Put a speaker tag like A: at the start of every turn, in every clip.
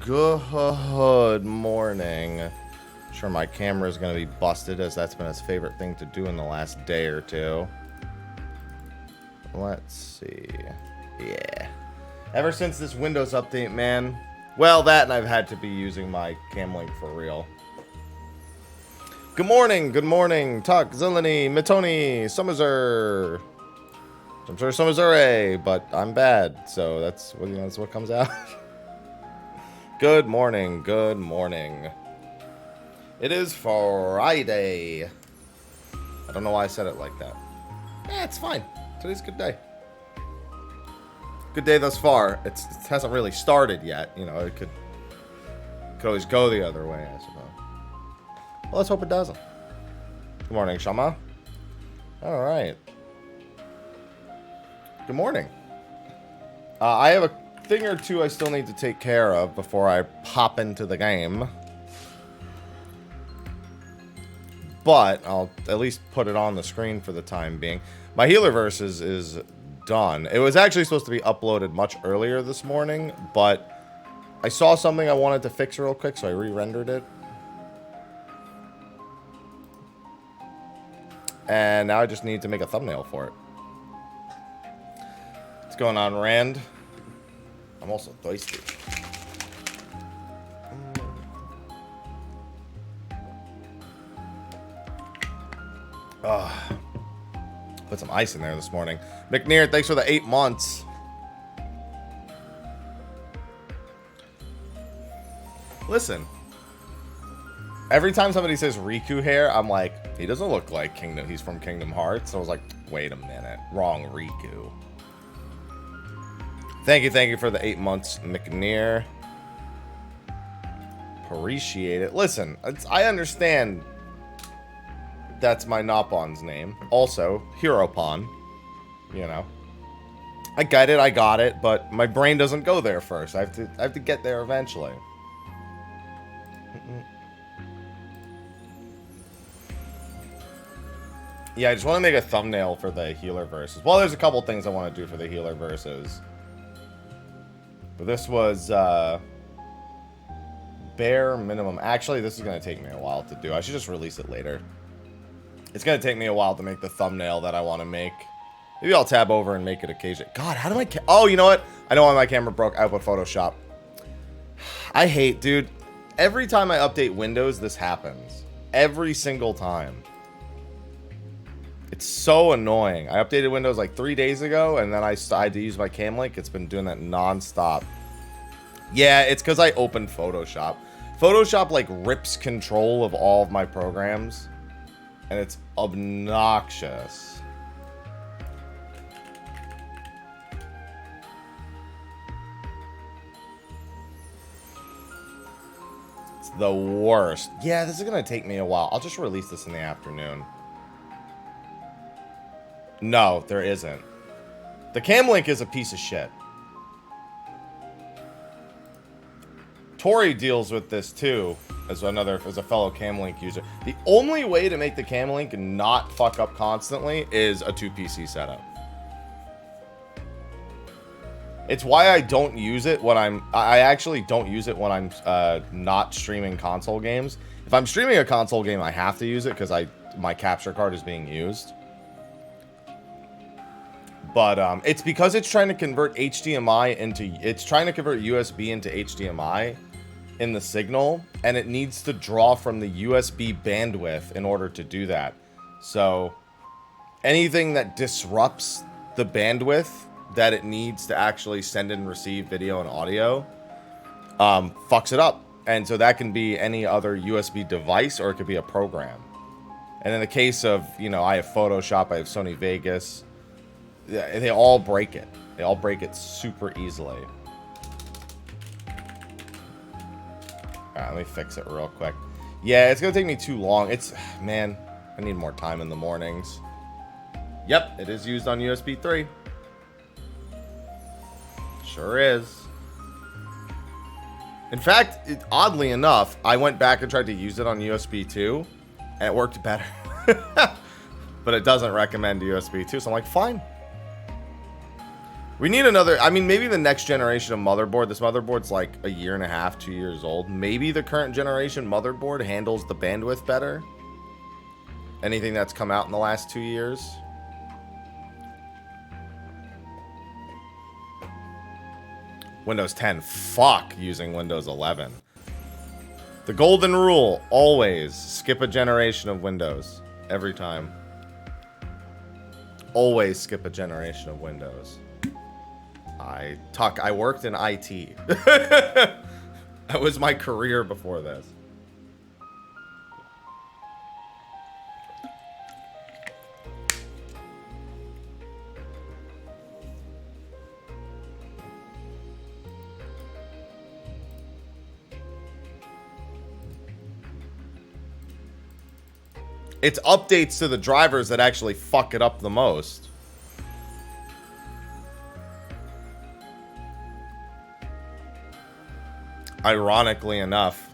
A: Good morning. I'm sure my camera is going to be busted, as that's been his favorite thing to do in the last day or two. Let's see. Yeah. Ever since this Windows update, man. Well, that and I've had to be using my cam link for real. Good morning, Tak, Zilani, Mitoni, Summerzer. I'm sure Summerzure, but I'm bad, so that's what that's what comes out. Good morning, good morning. It is Friday. I don't know why I said it like that. It's fine. Today's a good day. Good day thus far. It hasn't really started yet. You know, it could always go the other way, I suppose. Well, let's hope it doesn't. Good morning, Shama. All right. Good morning. I have a thing or two I still need to take care of before I pop into the game. But I'll at least put it on the screen for the time being. My Healerverse is done. It was actually supposed to be uploaded much earlier this morning, but I saw something I wanted to fix real quick, so I re-rendered it. And now I just need to make a thumbnail for it. What's going on, Rand? I'm also thirsty. Put some ice in there this morning. McNear, thanks for the 8 months. Listen. Every time somebody says Riku hair, I'm like, he doesn't look like Kingdom. He's from Kingdom Hearts. So I was like, wait a minute. Wrong Riku. Thank you for the 8 months, McNear. Appreciate it. Listen, I understand that's my Noppon's name. Also, Hiropon. You know. I get it, I got it, but my brain doesn't go there first. I have to get there eventually. Yeah, I just want to make a thumbnail for the healer verses. Well, there's a couple things I want to do for the healer verses. But this was bare minimum. Actually, this is going to take me a while to do. I should just release it later. It's going to take me a while to make the thumbnail that I want to make. Maybe I'll tab over and make it occasionally. God, how do I... Oh, you know what? I know why my camera broke. I put Photoshop. I hate, dude. Every time I update Windows, this happens. Every single time. It's so annoying. I updated Windows like 3 days ago, and then I had to use my cam link. It's been doing that non-stop. Yeah, it's because I opened Photoshop. Photoshop, like, rips control of all of my programs. And it's obnoxious. It's the worst. Yeah, this is going to take me a while. I'll just release this in the afternoon. No, there isn't. The cam link is a piece of shit. Tori deals with this too, as a fellow cam link user. The only way to make the cam link not fuck up constantly is a 2 PC setup. It's why I don't use it when I actually don't use it when I'm not streaming console games. If I'm streaming a console game, I have to use it because my capture card is being used. But it's because it's trying to convert HDMI into... It's trying to convert USB into HDMI in the signal. And it needs to draw from the USB bandwidth in order to do that. So anything that disrupts the bandwidth that it needs to actually send and receive video and audio fucks it up. And so that can be any other USB device, or it could be a program. And in the case of, you know, I have Photoshop, I have Sony Vegas... They all break it. They all break it super easily. Alright, let me fix it real quick. Yeah, it's gonna take me too long. Man, I need more time in the mornings. Yep, it is used on USB 3. Sure is. In fact, oddly enough, I went back and tried to use it on USB 2, and it worked better. But it doesn't recommend USB 2, so I'm like, fine. We need another, I mean, maybe the next generation of motherboard. This motherboard's like a year and a half, 2 years old. Maybe the current generation motherboard handles the bandwidth better. Anything that's come out in the last 2 years. Windows 10, fuck using Windows 11. The golden rule, always skip a generation of Windows. Every time. Always skip a generation of Windows. I worked in IT. That was my career before this. It's updates to the drivers that actually fuck it up the most. Ironically enough.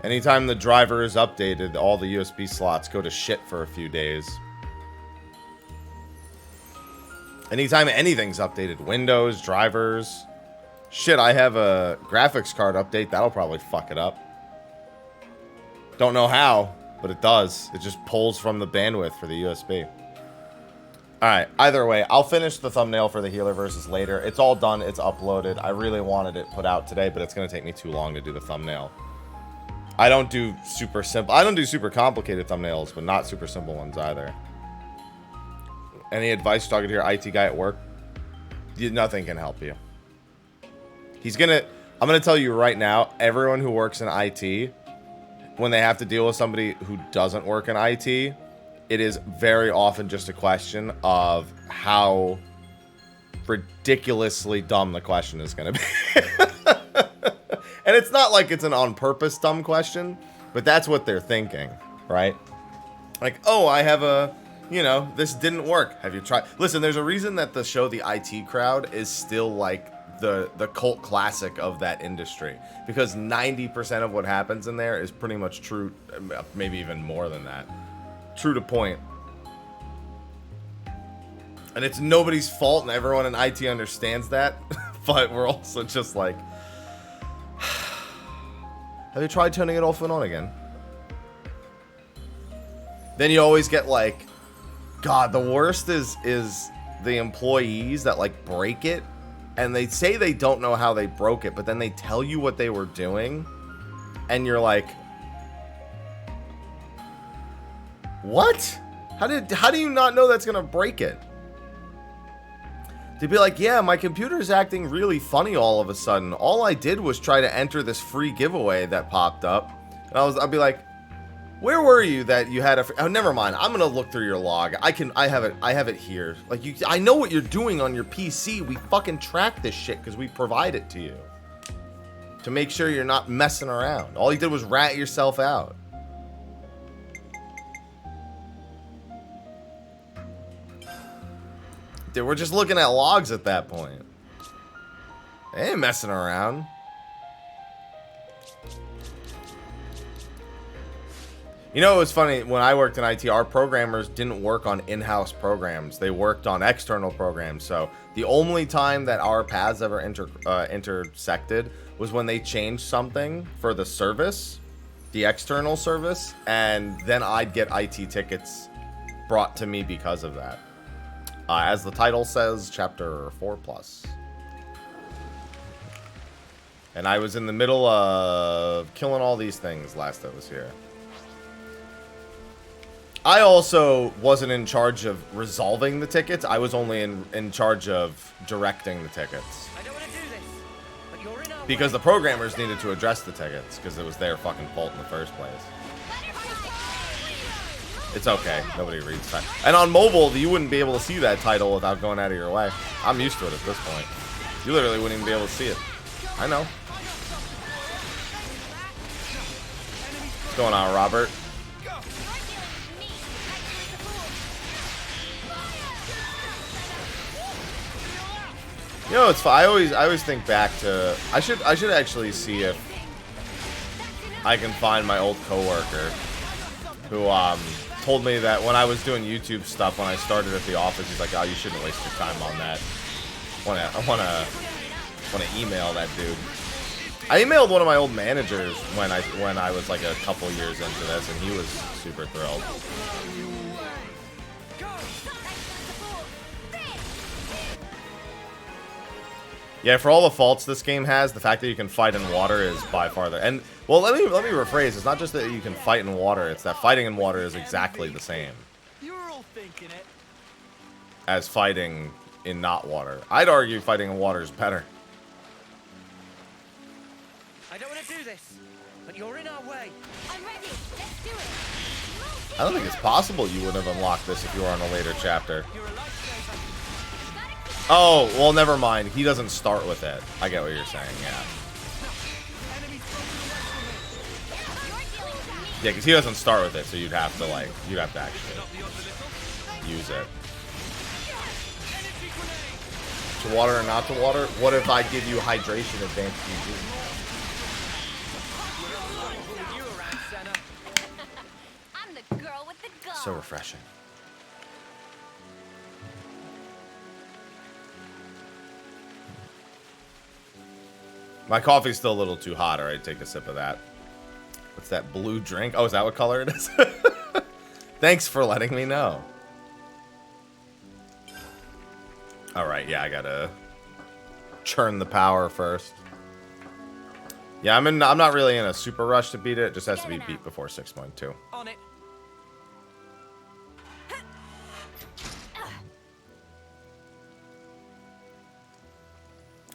A: Anytime the driver is updated, all the USB slots go to shit for a few days. Anytime anything's updated, Windows, drivers. Shit, I have a graphics card update. That'll probably fuck it up. Don't know how, but it does. It just pulls from the bandwidth for the USB. Alright, either way, I'll finish the thumbnail for the healer versus later. It's all done, it's uploaded. I really wanted it put out today, but it's going to take me too long to do the thumbnail. I don't do super simple. I don't do super complicated thumbnails, but not super simple ones either. Any advice talking to your IT guy at work? Nothing can help you. I'm gonna tell you right now, everyone who works in IT, when they have to deal with somebody who doesn't work in IT, it is very often just a question of how ridiculously dumb the question is going to be. And it's not like it's an on-purpose dumb question, but that's what they're thinking, right? Like, oh, I have a, this didn't work. Have you tried? Listen, there's a reason that the show The IT Crowd is still like the cult classic of that industry, because 90% of what happens in there is pretty much true, maybe even more than that. True to point. And it's nobody's fault, and everyone in IT understands that. But we're also just like, have you tried turning it off and on again? Then you always get like, God, the worst is the employees that like break it, and they say they don't know how they broke it, but then they tell you what they were doing, and you're like, what? How do you not know that's gonna break it? To be like, yeah, my computer's acting really funny all of a sudden. All I did was try to enter this free giveaway that popped up. And I'll be like, where were you that you had oh, never mind. I'm gonna look through your log. I have it here. Like, I know what you're doing on your PC. We fucking track this shit because we provide it to you. To make sure you're not messing around. All you did was rat yourself out. Dude, we're just looking at logs at that point. They ain't messing around. You know, it was funny, when I worked in IT, our programmers didn't work on in-house programs. They worked on external programs. So the only time that our paths ever intersected was when they changed something for the service, the external service, and then I'd get IT tickets brought to me because of that. As the title says, chapter 4+. And I was in the middle of killing all these things last I was here. I also wasn't in charge of resolving the tickets. I was only in charge of directing the tickets.
B: I don't want to do this, but you're in our
A: because the programmers needed to address the tickets because it was their fucking fault in the first place. It's okay. Nobody reads that. And on mobile, you wouldn't be able to see that title without going out of your way. I'm used to it at this point. You literally wouldn't even be able to see it. I know. What's going on, Robert? You know, it's fun. I always think back to. I should actually see if I can find my old coworker who told me that when I was doing YouTube stuff, when I started at the office, he's like, "Oh, you shouldn't waste your time on that." I wanna email that dude. I emailed one of my old managers when I was like a couple years into this, and he was super thrilled. Yeah, for all the faults this game has, the fact that you can fight in water is by far the... And, well, let me rephrase. It's not just that you can fight in water. It's that fighting in water is exactly the same as fighting in not water. I'd argue fighting in water is better.
B: I don't want to do this, but you're in our way.
C: I'm ready. Let's do it.
A: I don't think it's possible you would have unlocked this if you were on a later chapter.
B: You're a lifesaver.
A: Oh, well, never mind. He doesn't start with it. I get what you're saying, yeah. Yeah, because he doesn't start with it, so you'd have to actually use it. To water or not to water? What if I give you hydration advanced GG?
C: I'm the girl with the gun.
A: So refreshing. My coffee's still a little too hot. All right, take a sip of that. What's that blue drink? Oh, is that what color it is? Thanks for letting me know. All right, yeah, I gotta churn the power first. Yeah, I'm not really in a super rush to beat it. It just has to be beat before 6.2.
B: On it.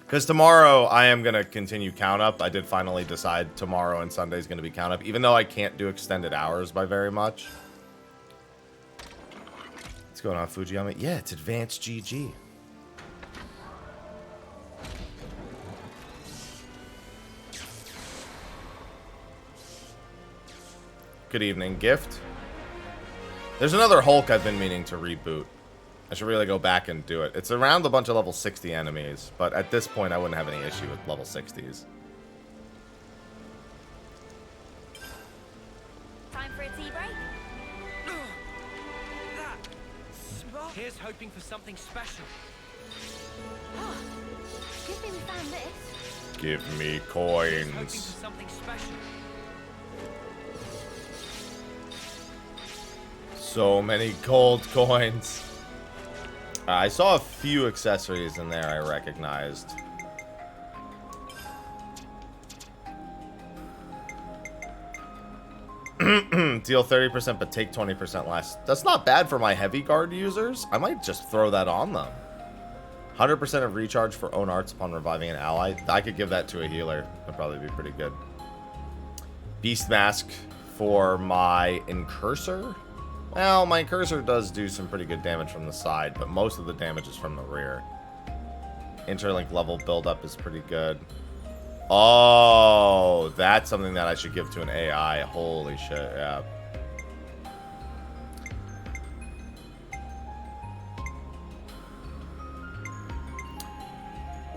A: Because tomorrow I am going to continue count up. I did finally decide tomorrow and Sunday is going to be count up, even though I can't do extended hours by very much. What's going on, Fujiyama? Yeah, it's advanced GG. Good evening, Gift. There's another Hulk I've been meaning to reboot. I should really go back and do it. It's around a bunch of level 60 enemies, but at this point I wouldn't have any issue with level 60s.
C: Time for a tea break.
B: Here's hoping for something special.
C: Oh, good thing we found this.
A: Give me
B: Hoping
A: coins.
B: for something special.
A: So many gold coins. I saw a few accessories in there I recognized. Deal 30% but take 20% less. That's not bad for my heavy guard users. I might just throw that on them. 100% of recharge for own arts upon reviving an ally. I could give that to a healer. That'd probably be pretty good. Beast Mask for my Incursor. Well, my Cursor does do some pretty good damage from the side, but most of the damage is from the rear. Interlink level buildup is pretty good. Oh, that's something that I should give to an AI. Holy shit, yeah.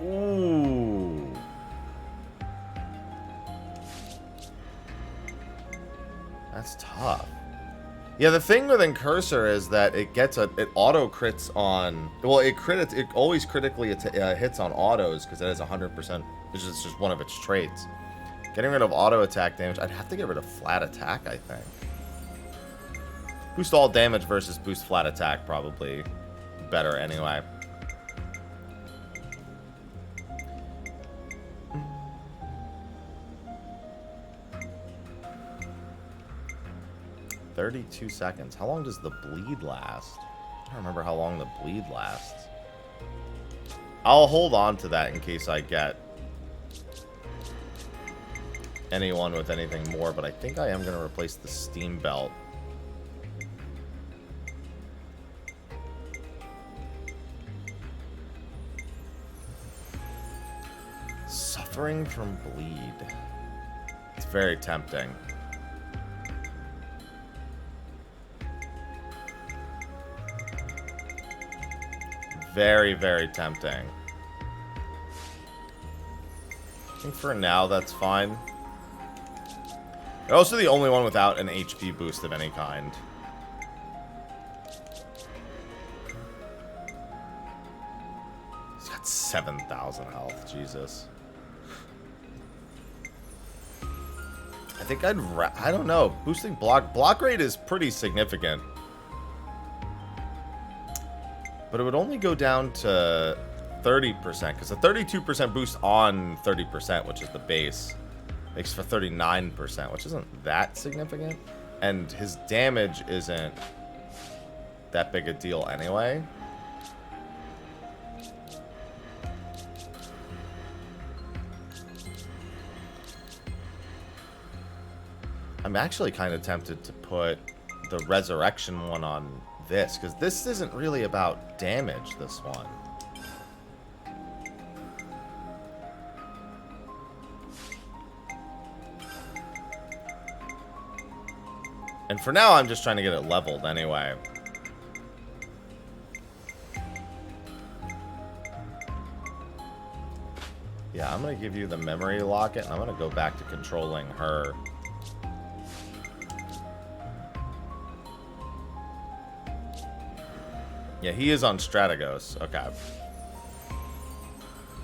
A: Ooh. That's tough. Yeah, the thing with Incursor is that it auto crits on, well, it always critically hits on autos because it has 100%, which is just one of its traits. Getting rid of auto attack damage, I'd have to get rid of flat attack, I think. Boost all damage versus boost flat attack, probably better anyway. $32 seconds. How long does the bleed last? I don't remember how long the bleed lasts. I'll hold on to that in case I get anyone with anything more, but I think I am going to replace the steam belt. Suffering from bleed. It's very tempting. Very, very tempting. I think for now that's fine. You're also the only one without an HP boost of any kind. 7,000 health. Jesus. I think I don't know. Boosting block rate is pretty significant. But it would only go down to 30%, because a 32% boost on 30%, which is the base, makes for 39%, which isn't that significant. And his damage isn't that big a deal anyway. I'm actually kind of tempted to put the resurrection one on this, because this isn't really about damage, this one. And for now, I'm just trying to get it leveled anyway. Yeah, I'm going to give you the memory locket, and I'm going to go back to controlling her. Yeah, he is on Strategos. Okay.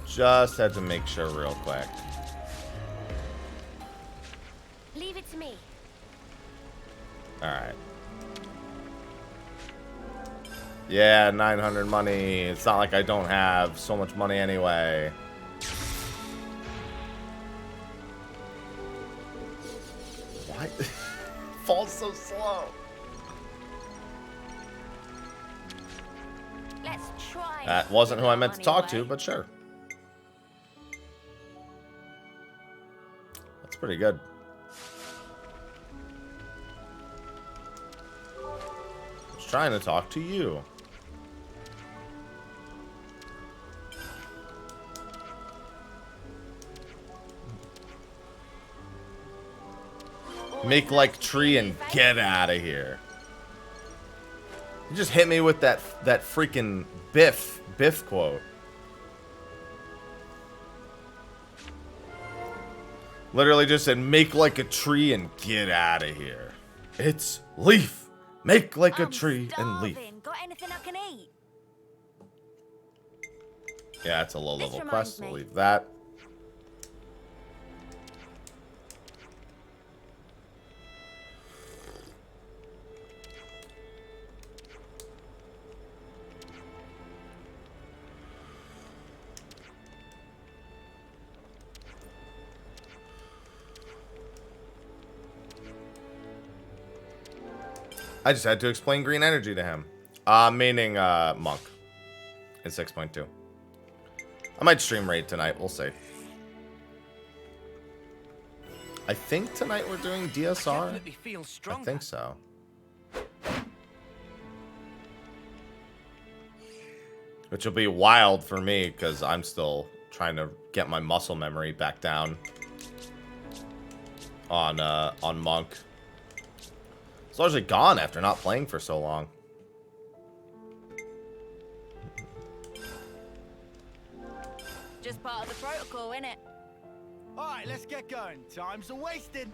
A: Just had to make sure real quick.
C: Leave it to me.
A: Alright. Yeah, 900 money. It's not like I don't have so much money anyway. Why? Falls so slow.
C: Let's try.
A: That wasn't who I meant to
C: Money
A: talk to,
C: away.
A: but sure. That's pretty good. I was trying to talk to you. Make like tree and get out of here. You just hit me with that freaking Biff quote. Literally just said, make like a tree and get out of here. It's Leaf. Make like a
C: I'm
A: tree and leaf.
C: starving. Got anything I can eat?
A: Yeah, it's a low level
C: This
A: quest.
C: reminds
A: We'll
C: me.
A: leave that. I just had to explain green energy to him. Meaning, Monk. In 6.2. I might stream raid tonight. We'll see. I think tonight we're doing DSR.
B: Definitely feel
A: I
B: stronger.
A: think so. Which will be wild for me, because I'm still trying to get my muscle memory back down. On Monk. It's largely gone after not playing for so long.
C: Just part of the protocol, innit?
D: All right, let's get going. Time's a wasting.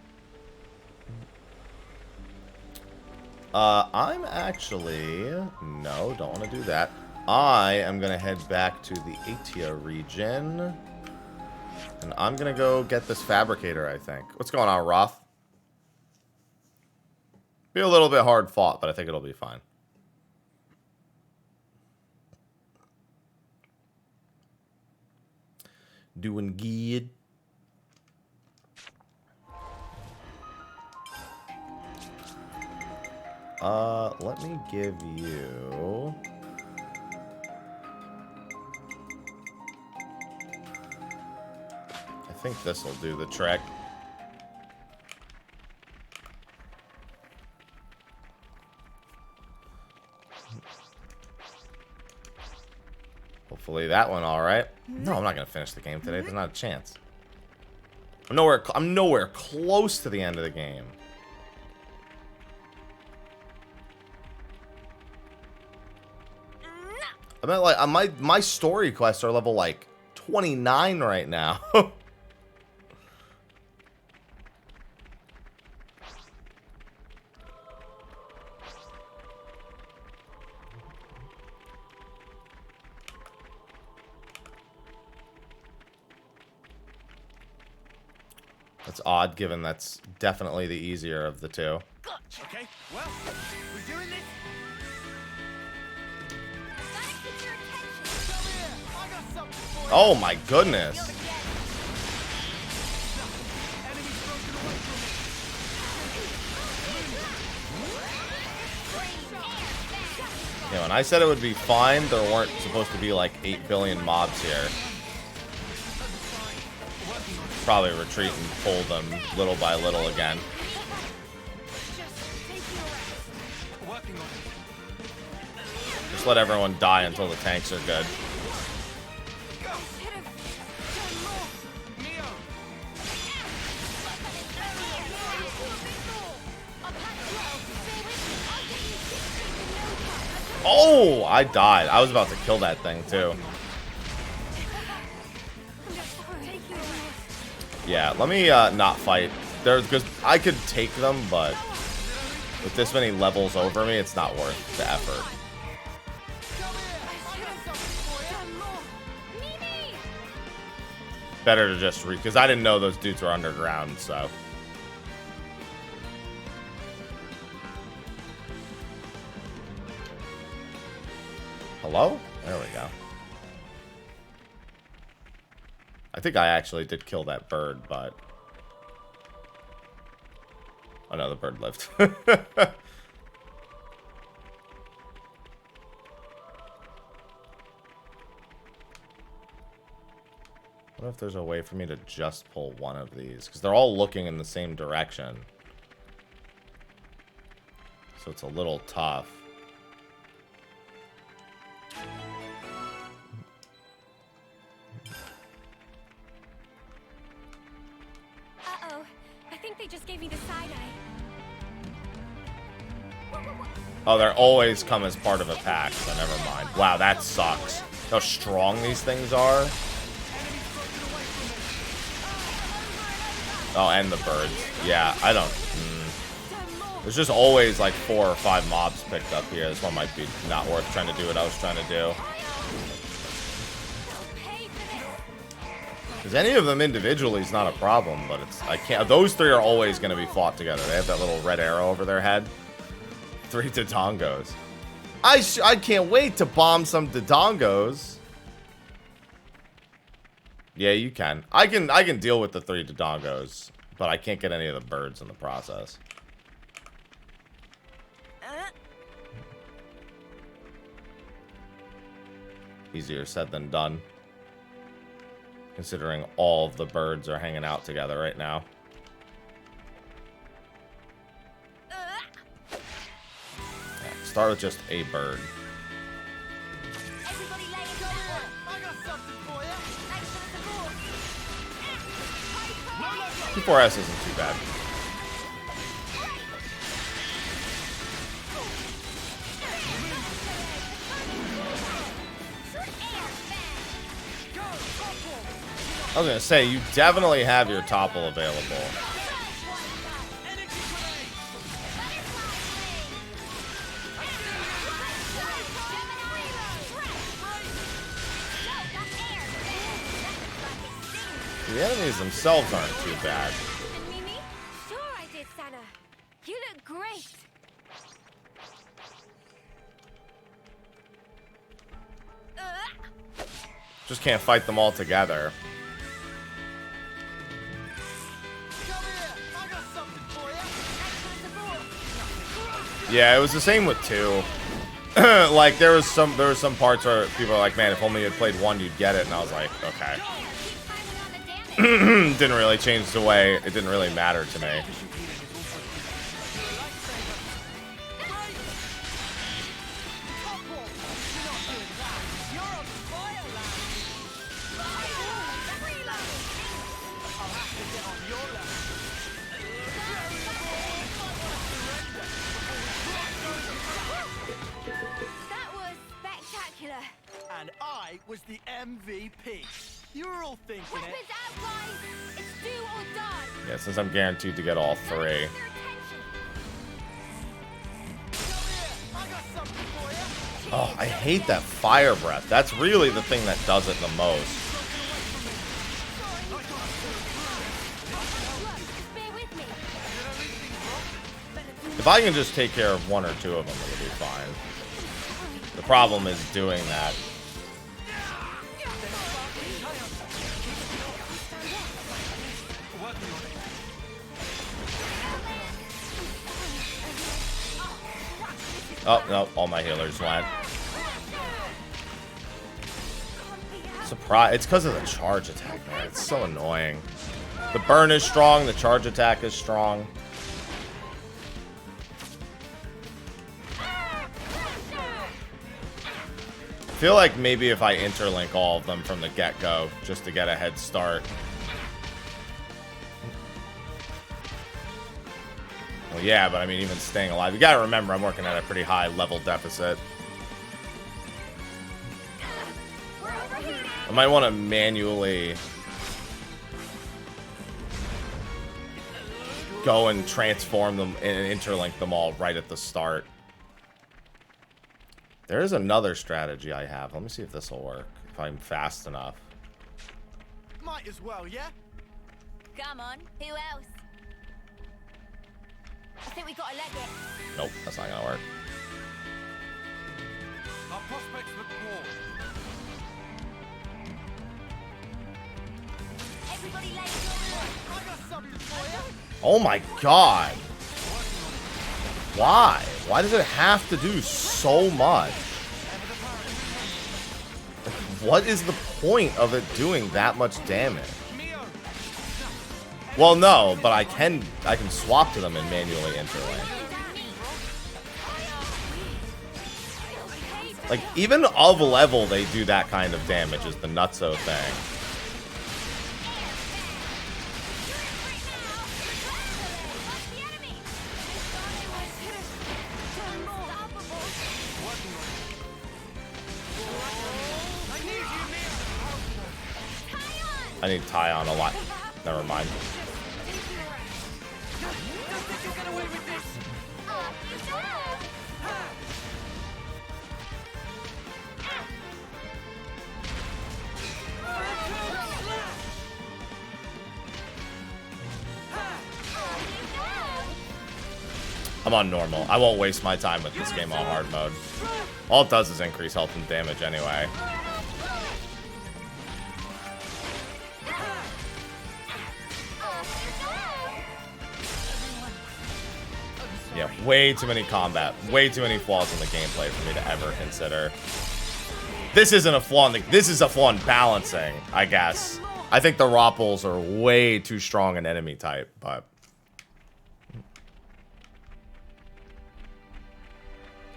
A: I'm actually... No, don't want to do that. I am going to head back to the Atia region. And I'm going to go get this fabricator, I think. What's going on, Roth? Be a little bit hard fought, but I think it'll be fine. Doing good. Let me give you... I think this will do the trick. Hopefully that went all right. No, I'm not gonna finish the game today. There's not a chance. I'm nowhere close to the end of the game. I mean, like my story quests are level like 29 right now. That's odd, given that's definitely the easier of the two.
D: Okay, well, we're doing this. Come here, I got something for you.
A: Oh my goodness.
D: Enemy's broken away from me.
A: Yeah, when I said it would be fine, there weren't supposed to be like 8 billion mobs here. Probably retreat and pull them little by little again.
D: Working on it.
A: Just let everyone die until the tanks are good.
D: Neo,
A: Oh, I died. I was about to kill that thing too. Yeah, let me not fight. Because I could take them, but with this many levels over me, it's not worth the effort. Better to just because I didn't know those dudes were underground, so. Hello? There we go. I think I actually did kill that bird, but... Oh no, the bird lived. What if there's a way for me to just pull one of these? Because they're all looking in the same direction. So it's a little tough.
C: Uh-oh. I think they just gave me the side eye.
A: Oh, they're always come as part of a pack, so never mind. Wow, that sucks. How strong these things are. Oh, and the birds. Yeah, I don't... There's just always like 4 or 5 mobs picked up here. This one might be not worth trying to do what I was trying to do. Because any of them individually is not a problem, but it's... I can't... Those 3 are always going to be fought together. They have that little red arrow over their head. 3 Dodongos. I can't wait to bomb some Dodongos. Yeah, you can. I can deal with the 3 Dodongos, but I can't get any of the birds in the process. Easier said than done. Considering all of the birds are hanging out together right now. Yeah, start with just a bird.
C: Everybody lay it
D: come
C: down.
D: here, I got something for you.
C: Thanks for the support.
A: 2-4S isn't too bad. I was gonna say, you definitely have your topple available. The enemies themselves aren't too bad.
C: Mimi? Sure I did, Sana. You look great.
A: Just can't fight them all together.
D: Come here, I got something for you.
A: Yeah, it was the same with 2. Like there was some parts where people are like, man, if only you had played 1, you'd get it, and I was like, okay. Didn't really change the way. It didn't really matter to me.
C: That was spectacular.
D: And I was the MVP. You were all thinking it.
C: Weapons out, guys. It's do or die.
A: Yeah, since I'm guaranteed to get all 3.
C: Their attention.
D: Come here, I got something for you.
A: Oh, I hate that fire breath. That's really the thing that does it the most. If I can just take care of one or two of them, it'll be fine. The problem is doing that. Oh, no, all my healers went. Surprise. It's because of the charge attack, man. It's so annoying. The burn is strong, the charge attack is strong. I feel like maybe if I interlink all of them from the get-go, just to get a head start. Well, yeah, but I mean, even staying alive. You gotta remember, I'm working at a pretty high level deficit. I might want to manually go and transform them and interlink them all right at the start. There is another strategy I have. Let me see if this will work. If I'm fast enough.
D: Might as well, yeah?
C: Come on, who else? I think we gotta leg it.
A: Nope, that's not gonna work.
D: Our prospects look poor.
C: Everybody leg it.
D: I got something for you.
A: Oh my god. Why? Why does it have to do so much? Like, what is the point of it doing that much damage? Well, no, but I can swap to them and manually interlink. Like, even of level, they do that kind of damage is the nutso thing. I need Tyon a lot. Never mind. I'm on normal. I won't waste my time with this game on hard mode. All it does is increase health and damage anyway. Yeah, way too many combat, way too many flaws in the gameplay for me to ever consider. This isn't a flaw in the, this is a flaw in balancing, I guess. I think the Ropples are way too strong an enemy type, but...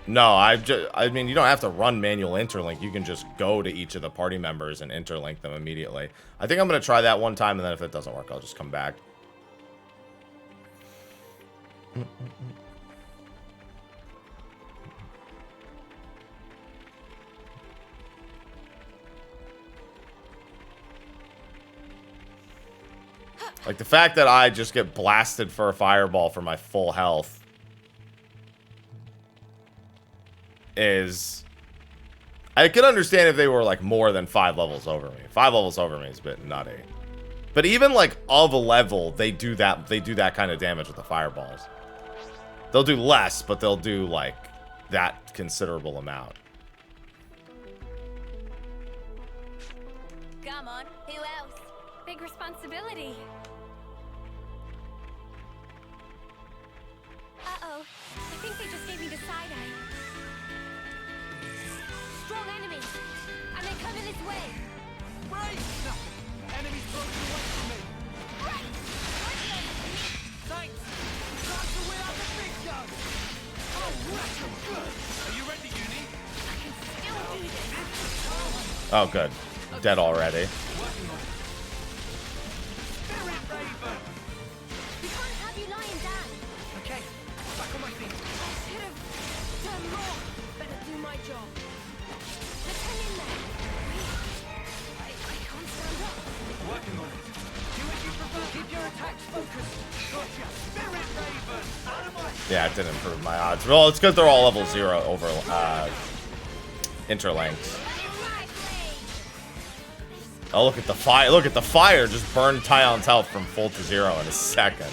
A: No, I mean, you don't have to run manual interlink. You can just go to each of the party members and interlink them immediately. I think I'm going to try that one time, and then if it doesn't work, I'll just come back. Like, the fact that I just get blasted for a fireball for my full health is... I could understand if they were, like, more than 5 levels over me. 5 levels over me is a bit nutty. But even, like, of a level, they do that kind of damage with the fireballs. They'll do less, but they'll do, like, that considerable amount.
C: Come on, who else? Big responsibility. Uh-oh, I think they just gave me the side eye. Strong enemies, and they're coming this way.
D: Right! Enemies broken away from me.
C: Right!
D: Thanks! Time to win out the big guns! Oh, whack 'em good! Are you ready, Uni?
C: I can still do this.
A: Oh, good. Dead already.
D: Spirit Raven!
C: We can't have you lying down.
B: Okay, back on my feet.
C: I should have done more. Better do my job. Let's hang in there. I can't stand up.
D: Working on it.
B: Do as you prefer. Keep your attacks focused.
D: Gotcha! Spirit Raven! Out of my...
A: Yeah, it did improve my odds. Well, it's because they're all level 0 over interlinks. Oh, look at the fire. Look at the fire. Just burned Tyon's health from full to 0 in a second.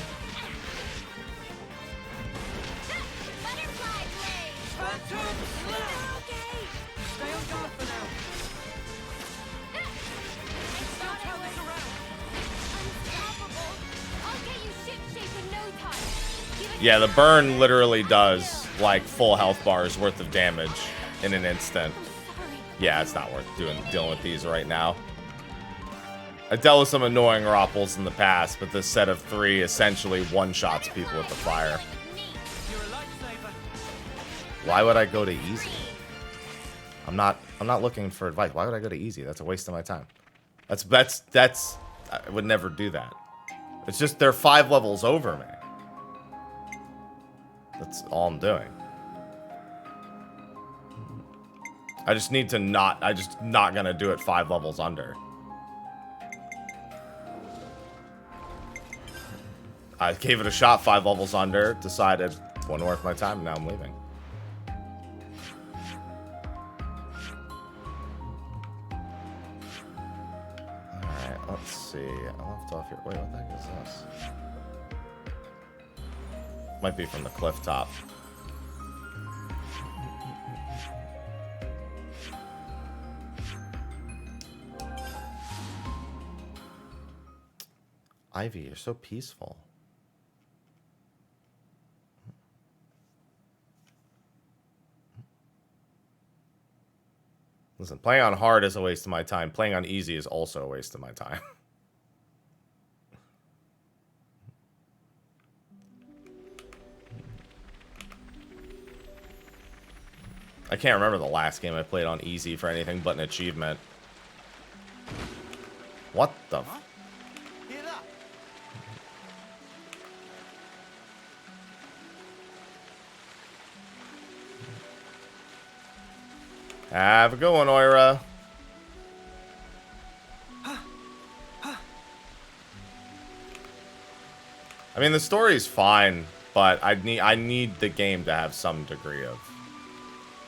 A: Yeah, the burn literally does, like, full health bars worth of damage in an instant. Yeah, it's not worth dealing with these right now. I dealt with some annoying Ropples in the past, but this set of 3 essentially one-shots people with the fire. Why would I go to easy? I'm not looking for advice. Why would I go to easy? That's a waste of my time. That's I would never do that. It's just they're 5 levels over me. That's all I'm doing. I just need to I just not gonna do it 5 levels under. I gave it a shot 5 levels under, decided it wasn't worth my time, and now I'm leaving. Alright, let's see. I left off here. Wait, what the heck is this? Might be from the cliff top. Ivy, you're so peaceful. Listen, playing on hard is a waste of my time. Playing on easy is also a waste of my time. I can't remember the last game I played on easy for anything but an achievement. What the... Have a good one, Oira. I mean, the story's fine, but I need the game to have some degree of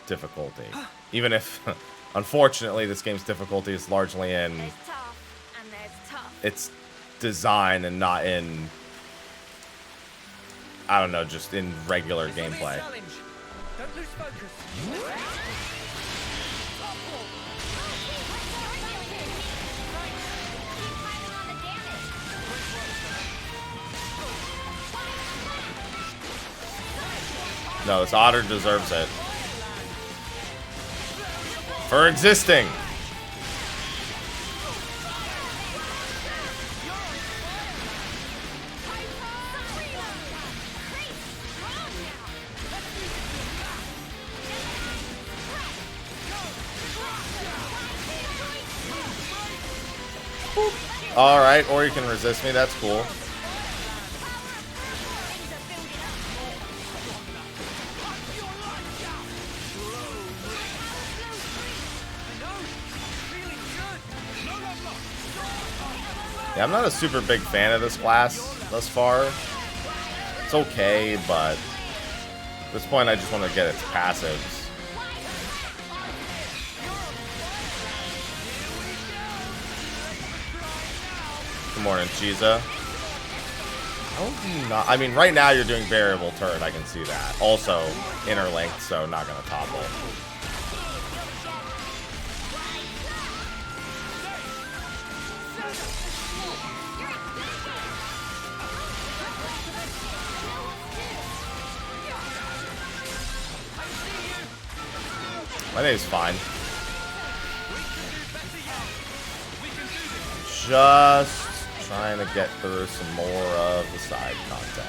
A: difficulty. Even if, unfortunately, this game's difficulty is largely in
C: There's tough and there's tough.
A: its design and not in, I don't know, just in regular gameplay.
B: Don't lose focus.
A: No, this otter deserves it. For existing. Alright, or you can resist me, that's cool. Yeah, I'm not a super big fan of this class thus far. It's okay, but at this point I just want to get its passives. Good morning, Chiza. I mean, right now you're doing variable turret, I can see that. Also, interlinked, so not gonna topple. My day's fine. Just trying to get through some more of the side content.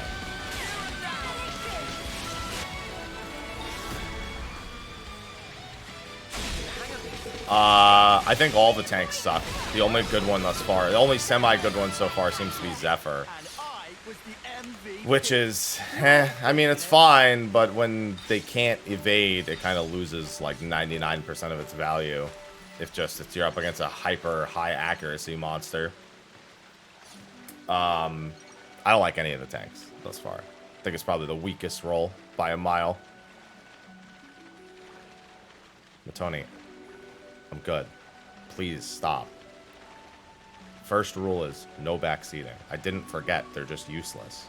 A: I think all the tanks suck. The only good one thus far, the only semi-good one so far seems to be Zephyr. Which is, I mean, it's fine, but when they can't evade, it kind of loses like 99% of its value. If you're up against a hyper high accuracy monster. I don't like any of the tanks thus far. I think it's probably the weakest role by a mile. But Tony, I'm good. Please stop. First rule is no backseating. I didn't forget, they're just useless.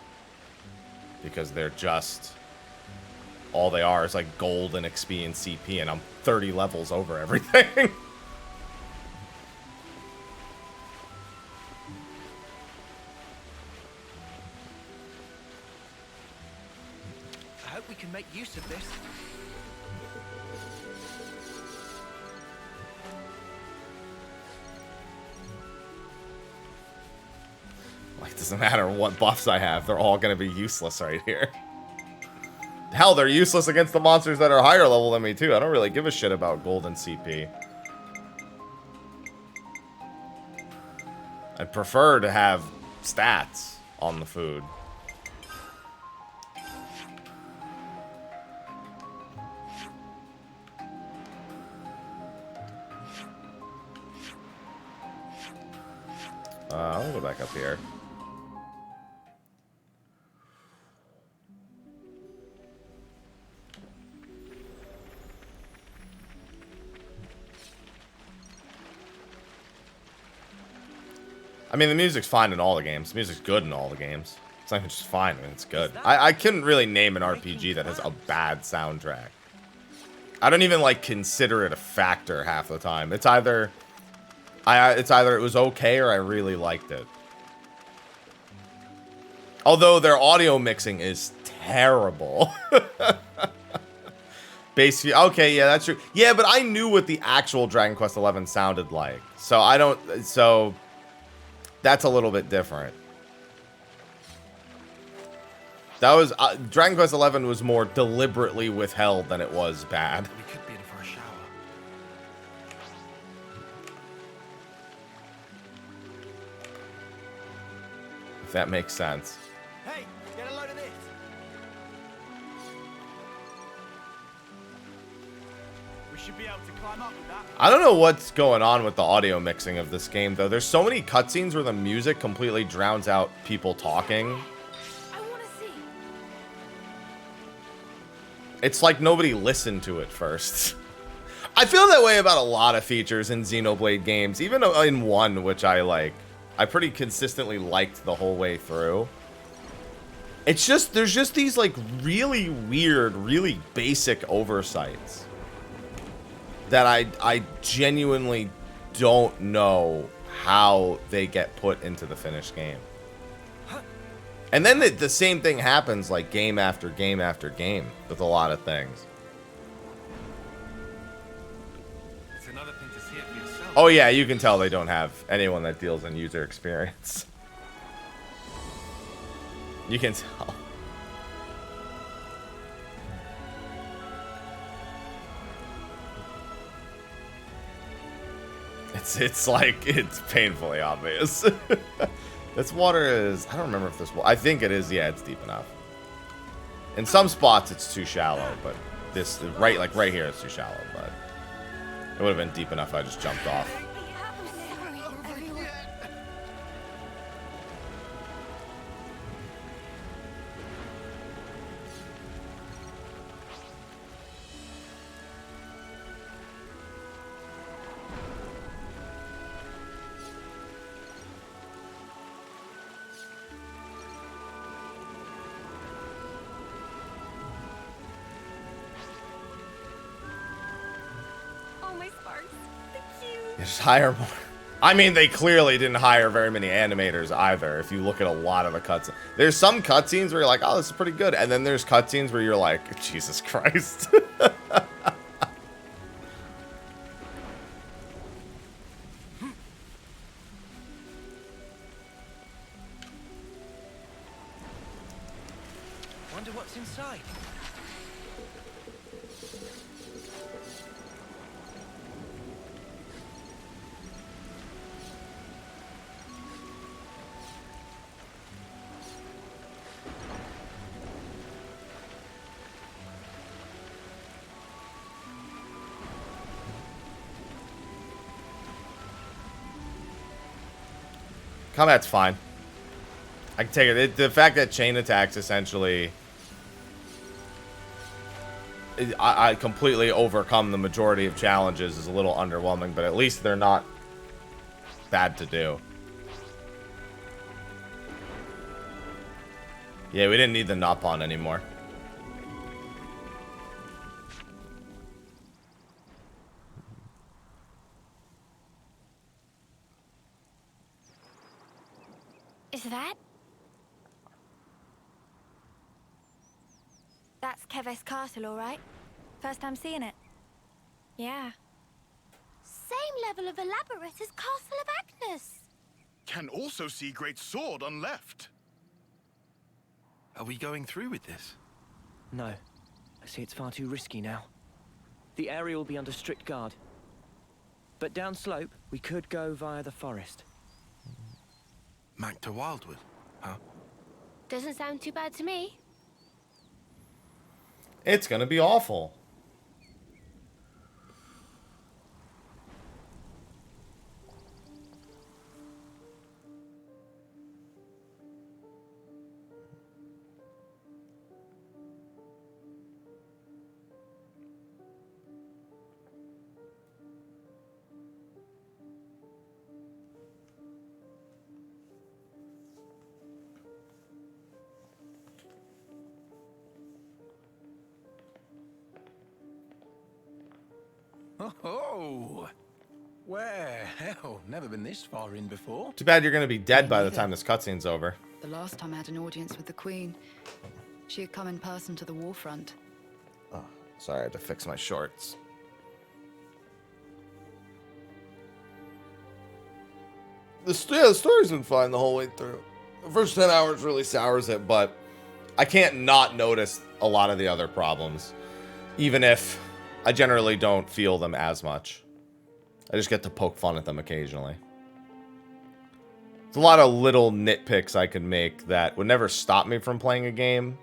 A: Because they're just... all they are is like gold and XP and CP, and I'm 30 levels over everything.
B: can make use of this.
A: Like, doesn't matter what buffs I have, they're all gonna be useless right here. Hell, they're useless against the monsters that are higher level than me, too. I don't really give a shit about gold and CP. I'd prefer to have stats on the food. I'll go back up here. I mean, the music's fine in all the games. The music's good in all the games. It's not even just fine, I mean, it's good. I couldn't really name an RPG that has a bad soundtrack. I don't even, like, consider it a factor half the time. It's either... it was okay or I really liked it. Although their audio mixing is terrible. Basically, okay, yeah, that's true. Yeah, but I knew what the actual Dragon Quest XI sounded like. So I don't... So... That's a little bit different. That was... Dragon Quest XI was more deliberately withheld than it was bad.
B: We could be in for a shower.
A: If that makes sense.
D: Hey, get a load of this. We should be able to climb up with that.
A: I don't know what's going on with the audio mixing of this game, though. There's so many cutscenes where the music completely drowns out people talking.
C: I want to see.
A: It's like nobody listened to it first. I feel that way about a lot of features in Xenoblade games, even in 1, which I like. I pretty consistently liked the whole way through. It's just, there's just these like really weird, really basic oversights that I genuinely don't know how they get put into the finished game. And then the same thing happens like game after game after game with a lot of things.
B: It's another thing to see it for yourself.
A: Oh yeah, you can tell they don't have anyone that deals in user experience. You can tell. It's like, it's painfully obvious. This water is, I don't remember if this, I think it is, yeah, it's deep enough. In some spots it's too shallow, but this, right here it's too shallow, but it would have been deep enough if I just jumped off. Just hire more. I mean, they clearly didn't hire very many animators either. If you look at a lot of the cutscenes, there's some cutscenes where you're like, "Oh, this is pretty good," and then there's cutscenes where you're like, "Jesus Christ."
B: Wonder what's inside.
A: Combat's fine. I can take it. The fact that chain attacks essentially... I completely overcome the majority of challenges is a little underwhelming, but at least they're not bad to do. Yeah, we didn't need the Nopon anymore.
C: Is that? That's Keves Castle, all right? First time seeing it. Yeah. Same level of elaborate as Castle of Agnes.
E: Can also see great sword on left.
F: Are we going through with this?
B: No. I see it's far too risky now. The area will be under strict guard. But downslope, we could go via the forest.
F: Back to Wildwood, huh?
C: Doesn't sound too bad to me.
A: It's gonna be awful.
F: Oh, where? Hell, never been this far in before.
A: Too bad you're gonna be dead by the time this cutscene's over.
G: The last time I had an audience with the Queen, she had come in person to the war front.
A: Oh, sorry, I had to fix my shorts. The story's been fine the whole way through. The first 10 hours really sours it, but I can't not notice a lot of the other problems, even if I generally don't feel them as much. I just get to poke fun at them occasionally. There's a lot of little nitpicks I could make that would never stop me from playing a game,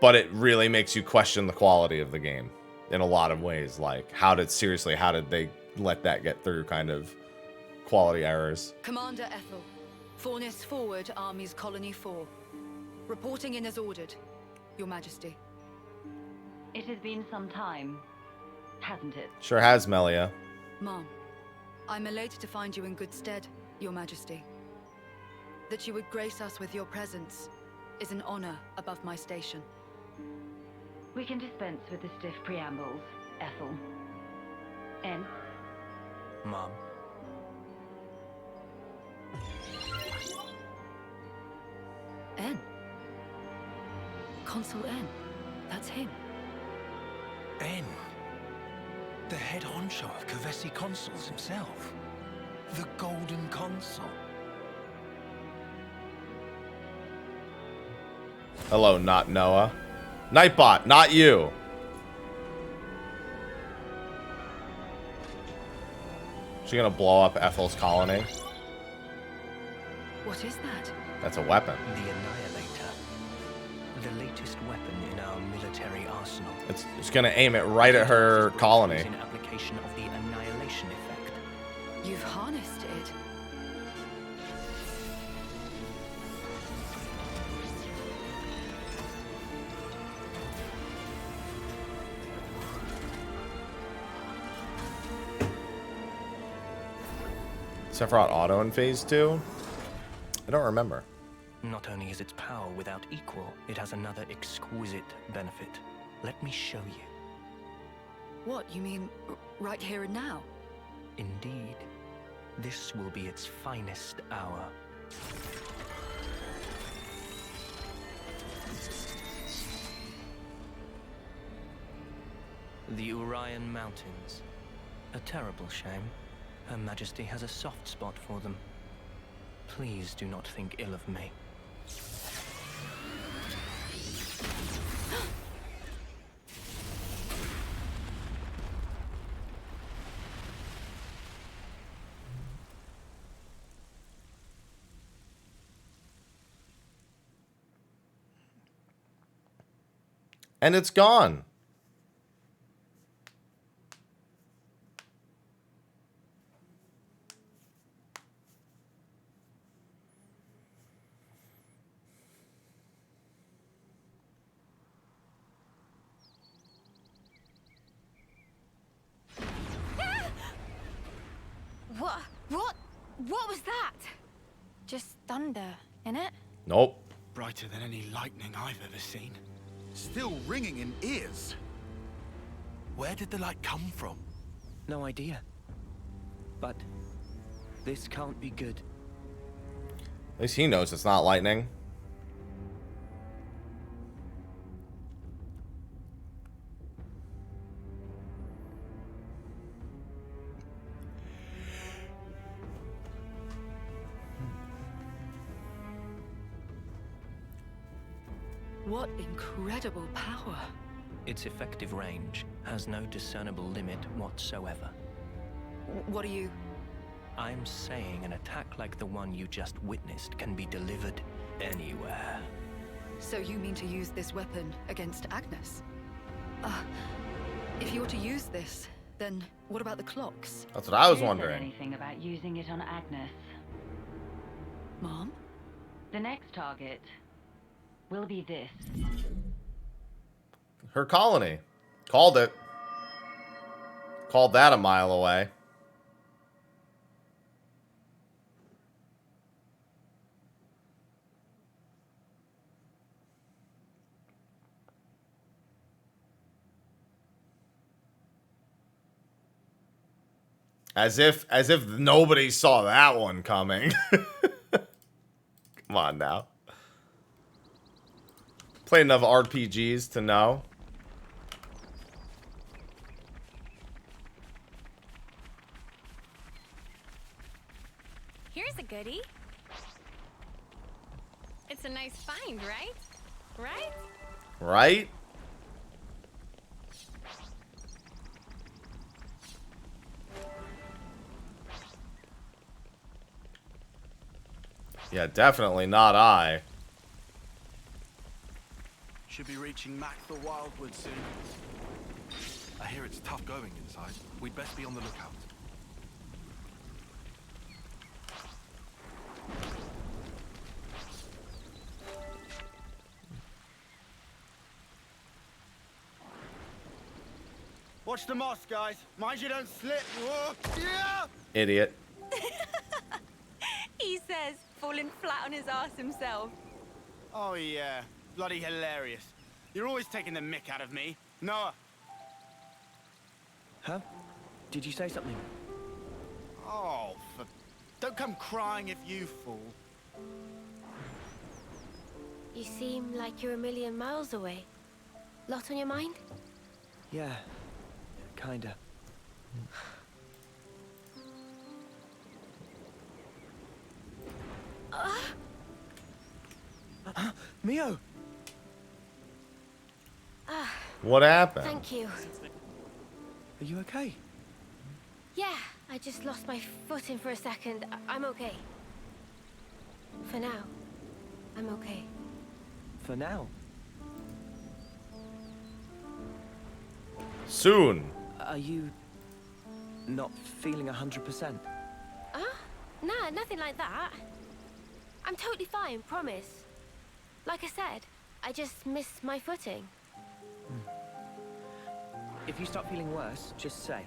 A: but it really makes you question the quality of the game in a lot of ways. Like, how did they let that get through kind of quality errors?
G: Commander Ethel, Fornis forward, Army's Colony 4. Reporting in as ordered, Your Majesty.
H: It has been some time, hasn't it?
A: Sure has, Melia.
G: Mom, I'm elated to find you in good stead, Your Majesty. That you would grace us with your presence is an honor above my station.
H: We can dispense with the stiff preambles, Ethel. En?
B: Mom.
G: En. Consul En. That's him.
F: En. The head honcho of Kavesi Consuls himself. The Golden Consul.
A: Hello, not Noah. Nightbot, not you. She gonna blow up Ethel's colony?
G: What is that?
A: That's a weapon.
B: The Annihilator. The latest weapon in our military arsenal.
A: It's gonna aim it right at her colony.
B: In application of the annihilation effect.
G: You've harnessed it.
A: Sephiroth Auto in Phase 2? I don't remember.
B: Not only is its power without equal, it has another exquisite benefit. Let me show you.
G: What, you mean right here and now?
B: Indeed. This will be its finest hour. The Urian Mountains. A terrible shame. Her Majesty has a soft spot for them. Please do not think ill of me.
A: And it's gone.
C: What was that? Just thunder, innit?
A: Nope.
E: Brighter than any lightning I've ever seen. Still ringing in ears.
F: Where did the light come from?
B: No idea. But this can't be good.
A: At least he knows it's not lightning.
G: What incredible power.
B: Its effective range has no discernible limit whatsoever.
G: What are you...
B: I'm saying an attack like the one you just witnessed can be delivered anywhere.
G: So you mean to use this weapon against Agnes? If you were to use this, then what about the clocks?
A: That's what I was
H: Who said
A: wondering.
H: anything about using it on Agnes?
G: Mom?
H: The next target will be this.
A: Her colony. Called it. Called that a mile away. As if nobody saw that one coming. Come on now. Played enough RPGs to know.
C: Here's a goodie. It's a nice find, right? Right?
A: Right? Yeah, definitely not I.
E: Should be reaching Mac the Wildwood soon. I hear it's tough going inside. We'd best be on the lookout.
D: Watch the moss, guys. Mind you don't slip. Whoa. Yeah!
A: Idiot.
C: He says, falling flat on his ass himself.
D: Oh, yeah. Bloody hilarious. You're always taking the mick out of me. Noah.
B: Huh? Did you say something?
D: Oh, don't come crying if you fall.
C: You seem like you're a million miles away. Lot on your mind?
B: Yeah, kinda. Mio!
A: What happened?
C: Thank you.
B: Are you okay?
C: Yeah, I just lost my footing for a second. I'm okay. For now, I'm okay.
B: For now.
A: Soon.
B: Are you not feeling 100%?
C: Nah, nothing like that. I'm totally fine, promise. Like I said, I just missed my footing.
B: If you start feeling worse, just say.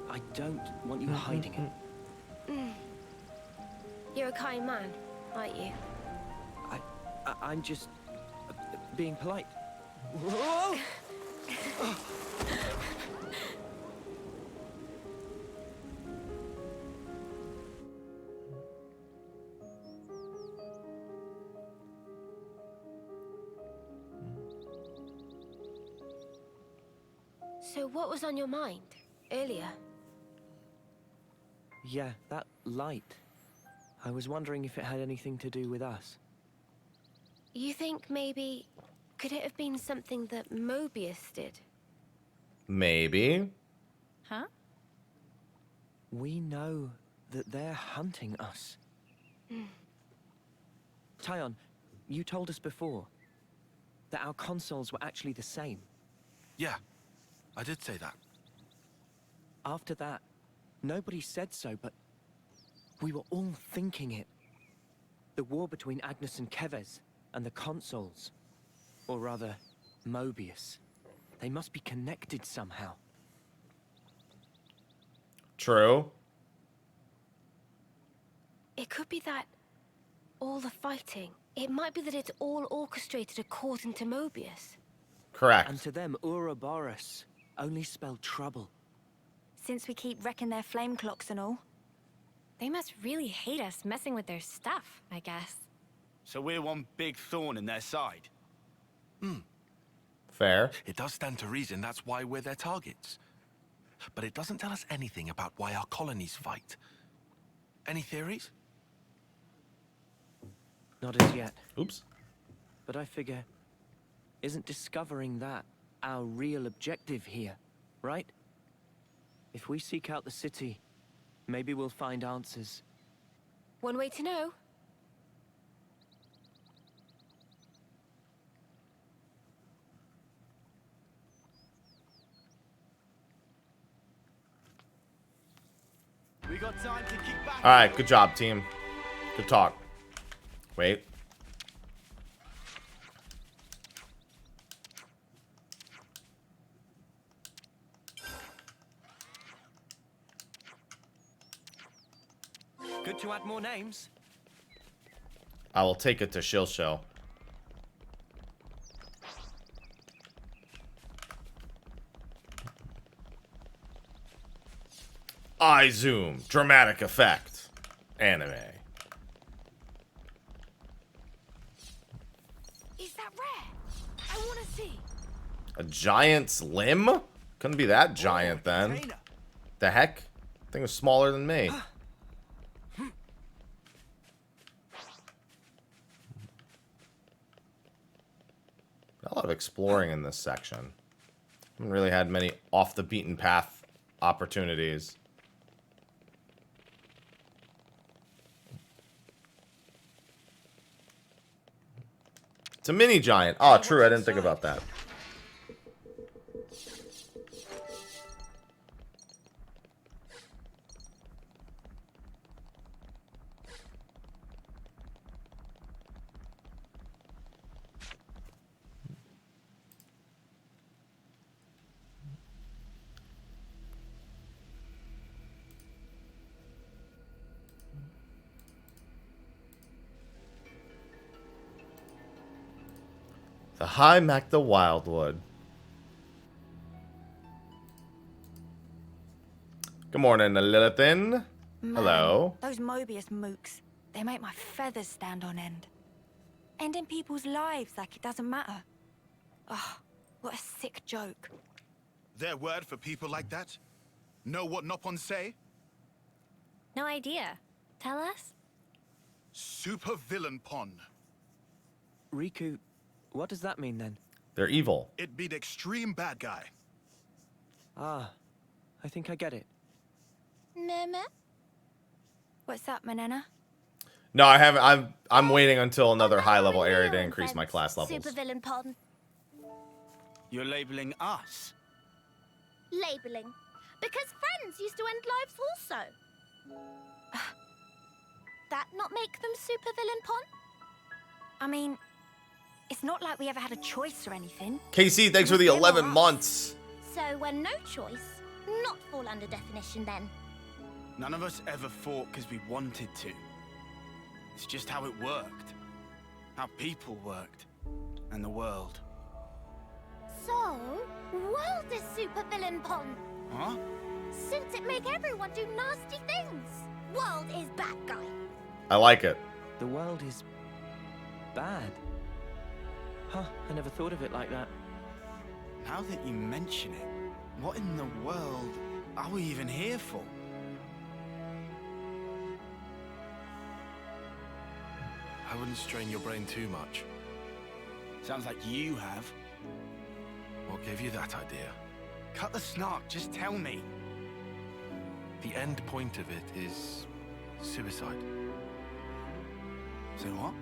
B: I don't want you hiding it.
C: You're a kind man, aren't you?
B: I'm just being polite. Whoa!
C: So what was on your mind earlier?
B: Yeah, that light. I was wondering if it had anything to do with us.
C: You think maybe... could it have been something that Mobius did?
A: Maybe.
C: Huh?
B: We know that they're hunting us. Tyon, you told us before that our consoles were actually the same.
E: Yeah, I did say that.
B: After that, nobody said so, but we were all thinking it. The war between Agnes and Kevez, and the consoles. Or rather, Mobius. They must be connected somehow.
A: True.
C: It could be that all the fighting, it might be that it's all orchestrated according to Mobius.
A: Correct.
B: And to them, Ouroboros only spelled trouble.
I: Since we keep wrecking their flame clocks and all. They must really hate us messing with their stuff, I guess.
D: So we're one big thorn in their side.
A: Fair.
E: It does stand to reason that's why we're their targets. But it doesn't tell us anything about why our colonies fight. Any theories?
B: Not as yet,
A: Oops.
B: but I figure Isn't discovering that our real objective here, right? If we seek out the city, maybe we'll find answers.
I: One way to know.
D: We got time to kick back.
A: All right, good job, team. Good talk. Wait.
B: Good to add more names.
A: I will take it to Shill Show. Eye zoom, dramatic effect, anime.
C: Is that rare? I want to see.
A: A giant's limb? Couldn't be that giant then.
D: Container.
A: The heck? Thing was smaller than me. A lot of exploring in this section. Haven't really had many off the beaten path opportunities. It's a mini giant. Oh, true. I didn't think about that. The High Mac the Wildwood. Good morning, Lilithin. Hello.
I: Those Mobius mooks, they make my feathers stand on end. Ending people's lives like it doesn't matter. Oh, what a sick joke.
J: Their word for people like that? Know what Nopon say?
I: No idea. Tell us?
J: Super villain pon.
B: Riku, what does that mean then?
A: They're evil.
J: It be the extreme bad guy.
B: Ah, I think I get it.
I: Meme? What's up, Manana?
A: No, I haven't. I'm waiting until another high level area to increase my class levels.
C: Supervillain pon.
D: You're labeling us.
C: Labeling. Because friends used to end lives also. That not make them supervillain pon?
I: I mean, it's not like we ever had a choice or anything.
A: KC, thanks for the 11 months.
C: So when no choice, not fall under definition then.
D: None of us ever fought because we wanted to. It's just how it worked. How people worked. And the world.
C: So, world is supervillain pon.
D: Huh?
C: Since it make everyone do nasty things. World is bad guy.
A: I like it.
B: The world is bad. Huh, I never thought of it like that.
D: Now that you mention it, what in the world are we even here for?
E: I wouldn't strain your brain too much.
D: Sounds like you have.
E: What gave you that idea?
D: Cut the snark, just tell me.
E: The end point of it is suicide.
D: So what?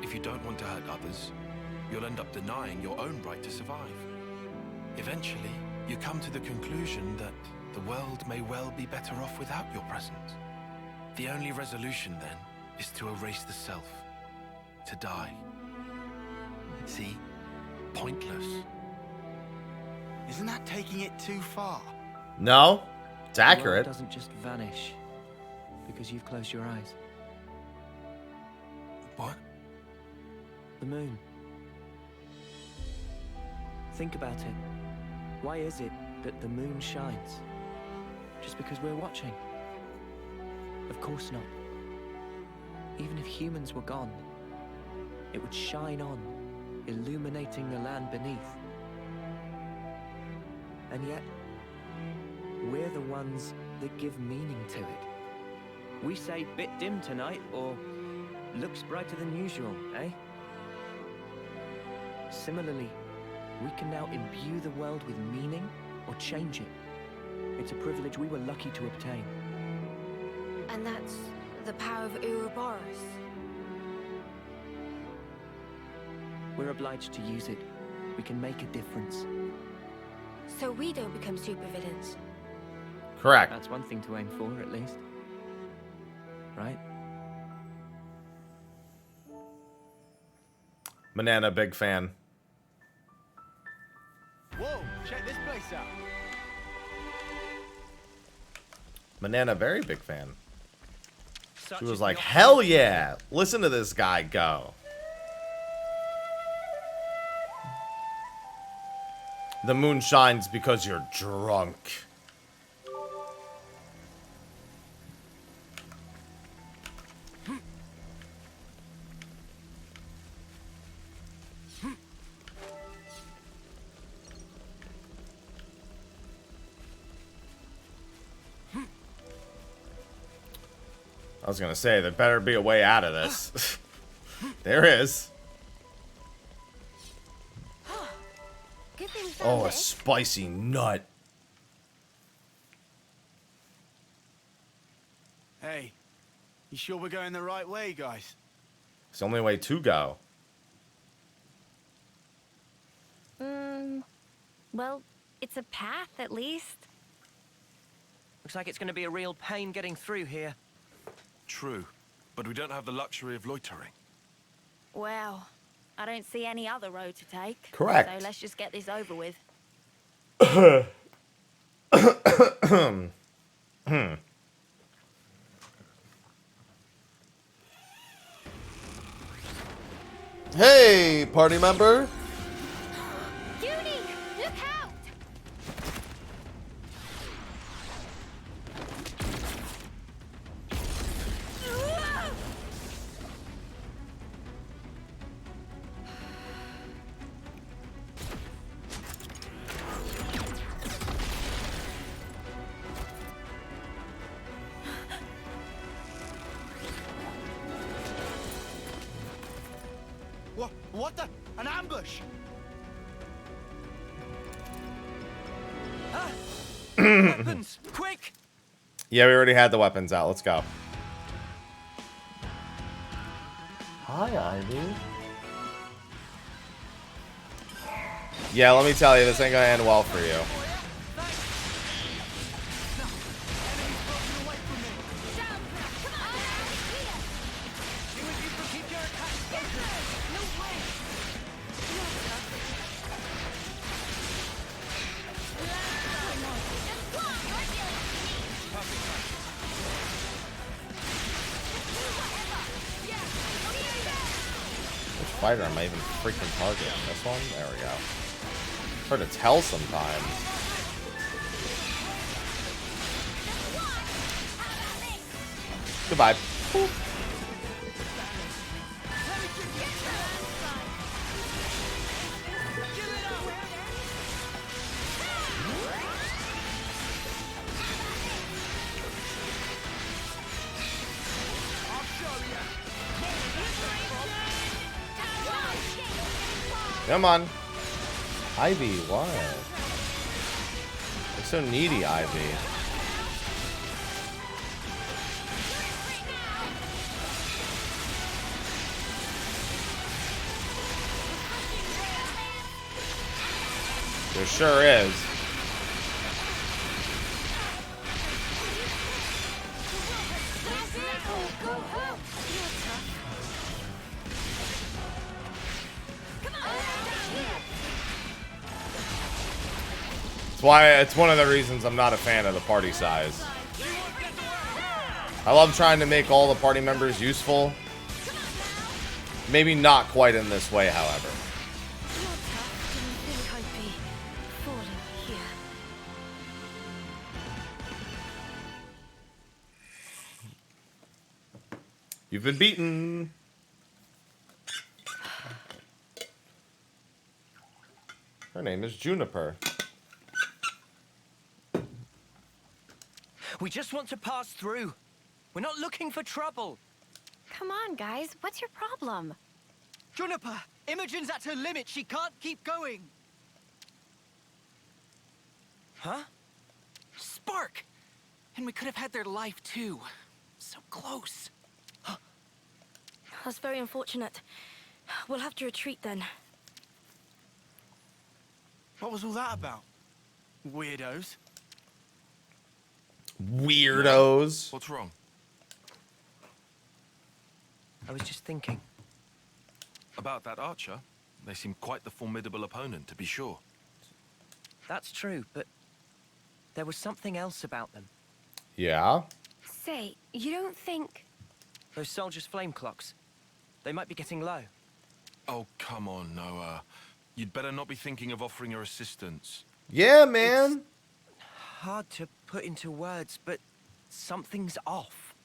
E: If you don't want to hurt others, you'll end up denying your own right to survive. Eventually, you come to the conclusion that the world may well be better off without your presence. The only resolution then is to erase the self, to die. See? Pointless.
D: Isn't that taking it too far?
A: No, it's
B: The world
A: accurate.
B: doesn't just vanish because you've closed your eyes.
E: What?
B: The moon. Think about it. Why is it that the moon shines? Just because we're watching? Of course not. Even if humans were gone, it would shine on, illuminating the land beneath. And yet, we're the ones that give meaning to it. We say bit dim tonight, or looks brighter than usual, eh? Similarly, we can now imbue the world with meaning or change it. It's a privilege we were lucky to obtain.
I: And that's the power of Ouroboros.
B: We're obliged to use it. We can make a difference.
I: So we don't become supervillains.
A: Correct.
B: That's one thing to aim for, at least. Right?
A: Banana, big fan.
D: Whoa, check this place out.
A: Banana, very big fan.
B: Such
A: She
B: is
A: was
B: the
A: like,
B: op-
A: hell yeah! Listen to this guy go. The moon shines because you're drunk. I was gonna say, there better be a way out of this. There is.
I: Good thing we found
A: Oh, a
I: this.
A: spicy nut.
D: Hey, you sure we're going the right way, guys?
A: It's the only way to go.
I: Well, it's a path at least.
B: Looks like it's going to be a real pain getting through here.
E: True, but we don't have the luxury of loitering.
I: Well, I don't see any other road to take.
A: Correct.
I: So let's just get this over with.
A: Hey, party member.
I: Judy, look out!
D: What the? An ambush?
B: Weapons! Quick!
A: Yeah, we already had the weapons out. Let's go. Hi, Ivy. Yeah, let me tell you, this ain't gonna end well for you. Which fighter am I even freaking targeting? This one? There we go. Hard to tell sometimes. Goodbye. Come on. Ivy, what? You're so needy, Ivy. There sure is. It's one of the reasons I'm not a fan of the party size. I love trying to make all the party members useful. Maybe not quite in this way, however. You've been beaten. Her name is Juniper.
B: We just want to pass through. We're not looking for trouble.
I: Come on, guys. What's your problem?
B: Juniper, Imogen's at her limit. She can't keep going. Huh?
K: Spark! And we could have had their life too. So close.
I: That's very unfortunate. We'll have to retreat then.
D: What was all that about? Weirdos.
A: Weirdos.
E: What's wrong?
B: I was just thinking.
E: About that archer? They seem quite the formidable opponent, to be sure.
B: That's true, but there was something else about them.
A: Yeah?
I: Say, you don't think...
B: Those soldiers' flame clocks. They might be getting low.
E: Oh, come on, Noah. You'd better not be thinking of offering her assistance.
A: Yeah, man.
B: Hard to put into words, but something's off.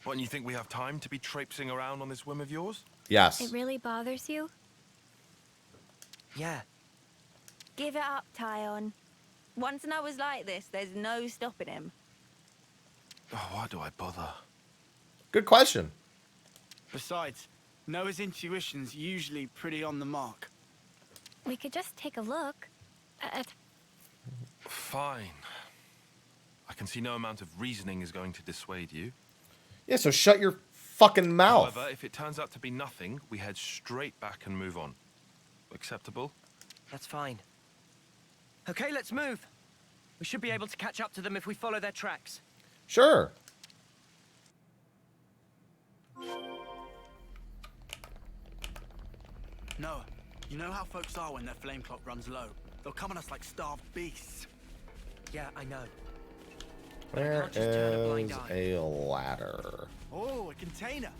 E: What, and you think we have time to be traipsing around on this whim of yours?
A: Yes.
I: It really bothers you?
B: Yeah.
L: Give it up, Tyon. Once Noah's like this, there's no stopping him.
E: Oh, why do I bother?
A: Good question.
D: Besides, Noah's intuition's usually pretty on the mark.
I: We could just take a look at...
E: Fine. I can see no amount of reasoning is going to dissuade you.
A: Yeah, so shut your fucking mouth.
E: However, if it turns out to be nothing, we head straight back and move on. Acceptable?
B: That's fine. Okay, let's move. We should be able to catch up to them if we follow their tracks.
A: Sure.
D: Noah, you know how folks are when their flame clock runs low? They'll come on us like starved beasts.
B: Yeah, I know.
A: Where
B: can't just turn a blind
A: is
B: eye.
A: a ladder?
D: Oh, a container.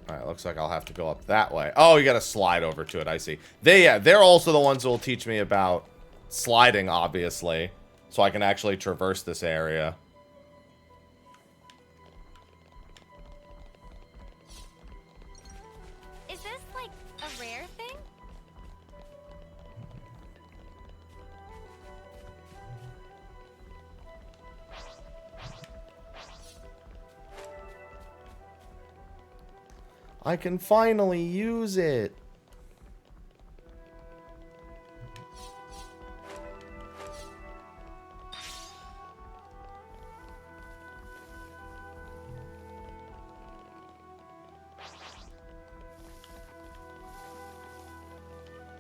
A: Alright, looks like I'll have to go up that way. Oh, you gotta slide over to it, I see. They're also the ones who will teach me about sliding, obviously. So I can actually traverse this area.
I: Is this, like, a rare thing?
A: I can finally use it.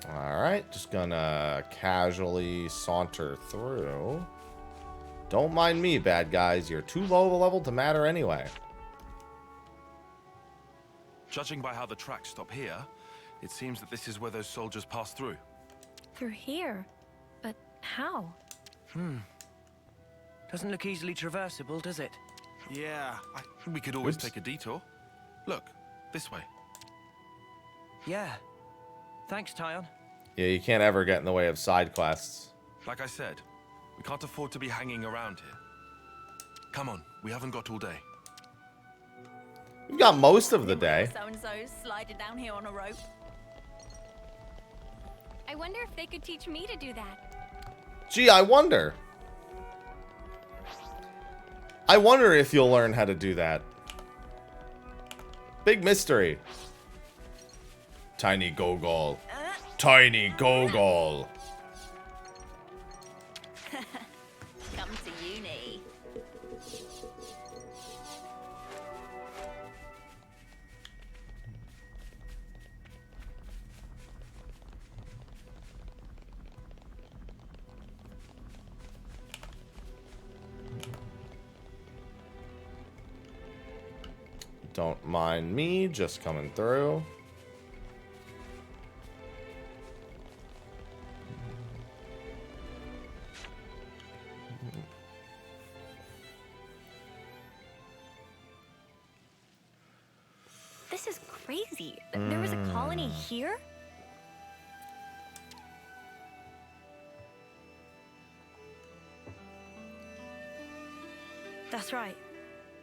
A: Alright, just gonna casually saunter through. Don't mind me, bad guys. You're too low of a level to matter anyway.
E: Judging by how the tracks stop here, it seems that this is where those soldiers passed through.
I: Through here? But how?
B: Doesn't look easily traversable, does it?
D: Yeah,
E: We could always
A: Oops.
E: take a detour. Look, this way.
B: Yeah. Thanks, Tyon.
A: Yeah, you can't ever get in the way of side quests.
E: Like I said, we can't afford to be hanging around here. Come on, we haven't got all day.
A: We've got most of the day.
L: So-and-so sliding down here on a rope.
I: I wonder if they could teach me to do that.
A: Gee, I wonder. I wonder if you'll learn how to do that. Big mystery. Tiny Gogol. Tiny Gogol.
L: Come to uni.
A: Don't mind me just coming through.
I: This is crazy. There was a colony here? That's right.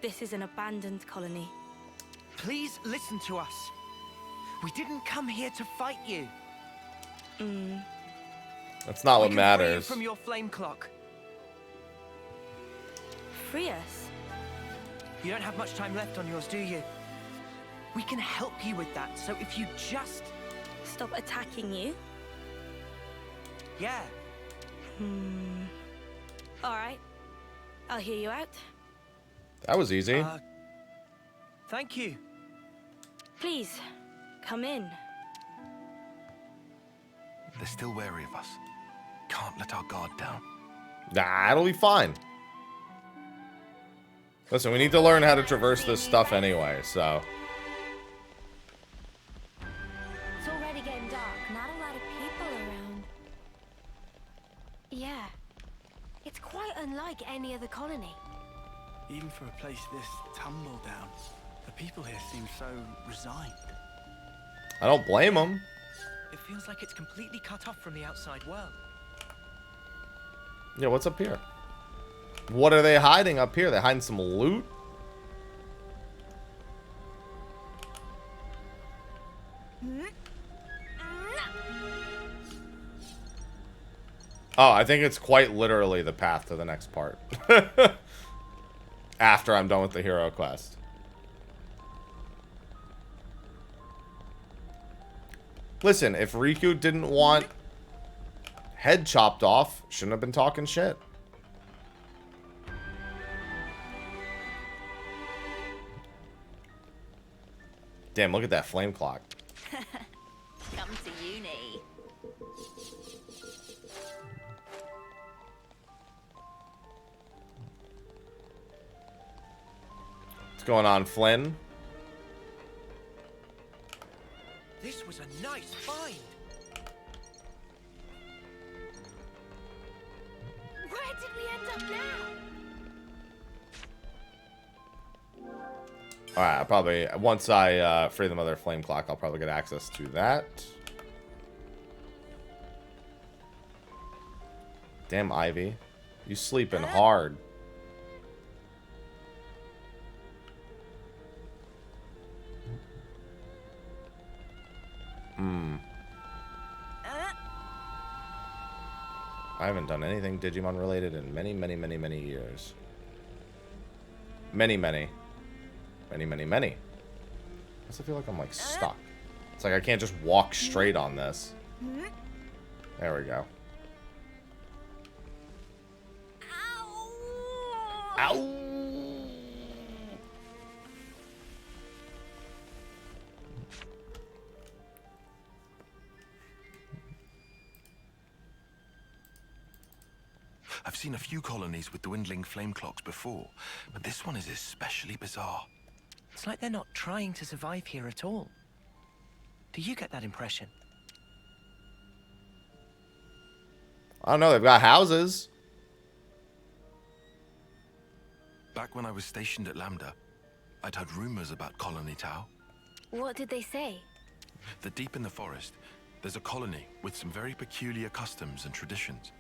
I: This is an abandoned colony.
B: Please listen to us. We didn't come here to fight you.
A: That's not what
B: We can free you
A: matters.
B: from your flame clock.
I: free us.
B: You don't have much time left on yours, do you? We can help you with that, so if you just...
I: Stop attacking you?
B: Yeah.
I: Alright. I'll hear you out.
A: That was easy.
B: Thank you.
I: Please, come in.
E: They're still wary of us. Can't let our guard down.
A: Nah, it'll be fine. Listen, we need to learn how to traverse this stuff anyway, so...
I: It's already getting dark. Not a lot of people around.
C: Yeah. It's quite unlike any other colony.
D: Even for a place this tumble down, the people here seem so resigned.
A: I don't blame them.
B: It feels like it's completely cut off from the outside world.
A: Yeah, what's up here? What are they hiding up here? They're hiding some loot? Oh, I think it's quite literally the path to the next part. After I'm done with the hero quest. Listen, if Riku didn't want head chopped off, shouldn't have been talking shit. Damn, look at that flame clock.
L: Come to uni.
A: What's going on, Flynn?
B: This was a nice find.
C: Where did we end up now?
A: Alright, I'll probably, once I free the mother flame clock, I'll probably get access to that. Damn, Ivy. You sleeping hard. I haven't done anything Digimon related in many, many, many, many years. Many, many. Many, many, many. I also feel like I'm like stuck. It's like I can't just walk straight on this. There we go. Ow!
E: I've seen a few colonies with dwindling flame clocks before, but this one is especially bizarre.
B: It's like they're not trying to survive here at all. Do you get that impression?
A: I don't know, they've got houses.
E: Back when I was stationed at Lambda, I'd heard rumors about Colony Tau.
I: What did they say?
E: That deep in the forest, there's a colony with some very peculiar customs and traditions.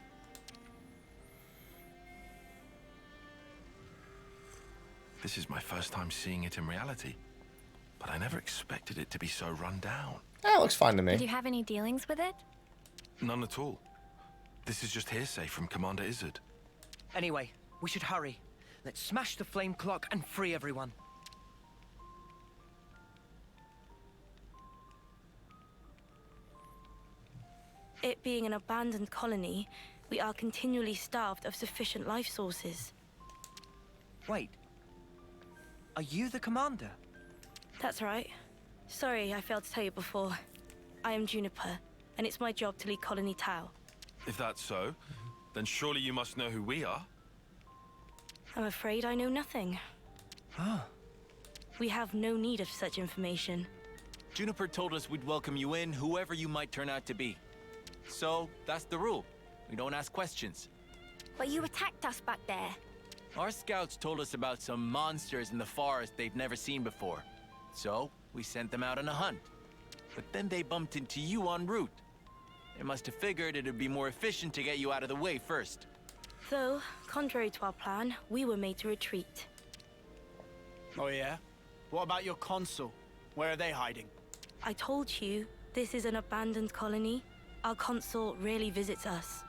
E: This is my first time seeing it in reality, but I never expected it to be so run down.
A: Yeah, it looks fine to me.
I: Did you have any dealings with it?
E: None at all. This is just hearsay from Commander Izzard.
B: Anyway, we should hurry. Let's smash the flame clock and free everyone.
I: It being an abandoned colony, we are continually starved of sufficient life sources.
B: Wait. Are you the commander?
I: That's right. Sorry, I failed to tell you before. I am Juniper, and it's my job to lead Colony Tau.
E: If that's so, then surely you must know who we are.
I: I'm afraid I know nothing.
B: Ah.
I: We have no need of such information.
K: Juniper told us we'd welcome you in, whoever you might turn out to be. So, that's the rule. We don't ask questions.
I: But you attacked us back there.
K: Our scouts told us about some monsters in the forest they've never seen before. So, we sent them out on a hunt. But then they bumped into you en route. They must have figured it'd be more efficient to get you out of the way first.
I: Though, contrary to our plan, we were made to retreat.
D: Oh yeah? What about your consul? Where are they hiding?
I: I told you, this is an abandoned colony. Our consul rarely visits us.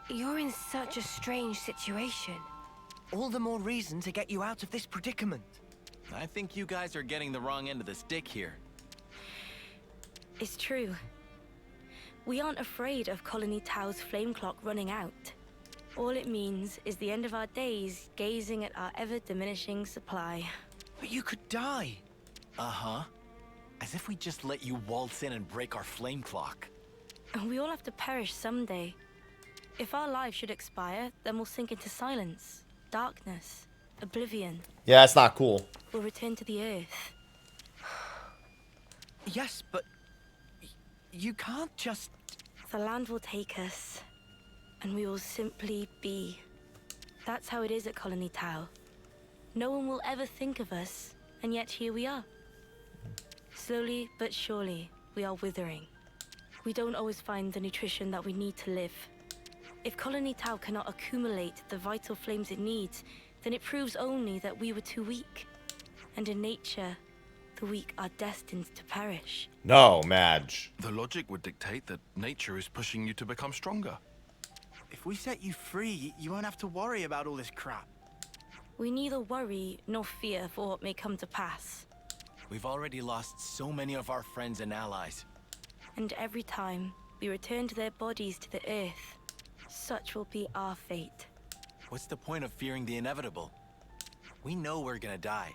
C: You're in such a strange situation.
B: All the more reason to get you out of this predicament.
K: I think you guys are getting the wrong end of the stick here.
I: It's true. We aren't afraid of Colony Tao's flame clock running out. All it means is the end of our days gazing at our ever-diminishing supply.
B: But you could die.
K: Uh-huh. As if we just let you waltz in and break our flame clock.
I: And we all have to perish someday. If our lives should expire, then we'll sink into silence, darkness, oblivion.
A: Yeah, that's not cool.
I: We'll return to the earth.
B: Yes, but you can't just...
I: The land will take us, and we will simply be. That's how it is at Colony Tau. No one will ever think of us, and yet here we are. Slowly but surely, we are withering. We don't always find the nutrition that we need to live. If Colony Tau cannot accumulate the vital flames it needs, then it proves only that we were too weak. And in nature, the weak are destined to perish.
A: No, Madge.
E: The logic would dictate that nature is pushing you to become stronger.
D: If we set you free, you won't have to worry about all this crap.
I: We neither worry nor fear for what may come to pass.
K: We've already lost so many of our friends and allies.
I: And every time we return to their bodies to the earth, such will be our fate.
K: What's the point of fearing the inevitable? We know we're gonna die.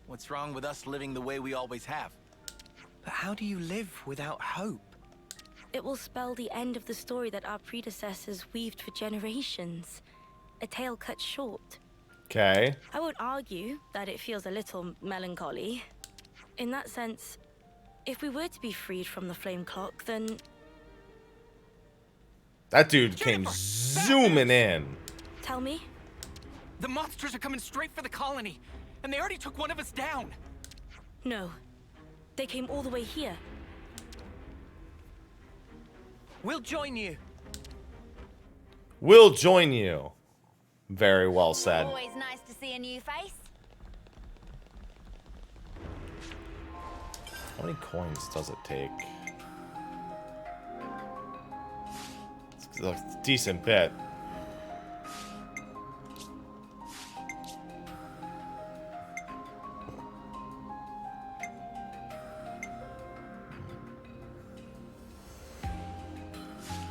K: What's wrong with us living the way we always have?
B: But how do you live without hope?
I: It will spell the end of the story that our predecessors weaved for generations. A tale cut short.
A: Okay.
I: I would argue that it feels a little melancholy. In that sense, if we were to be freed from the flame clock, then...
A: That dude came zooming in.
I: Tell me?
M: The monsters are coming straight for the colony, and they already took one of us down.
I: No. They came all the way here.
B: We'll join you.
A: We'll join you. Very well said.
L: Always nice to see a new face.
A: How many coins does it take? It's a decent bit.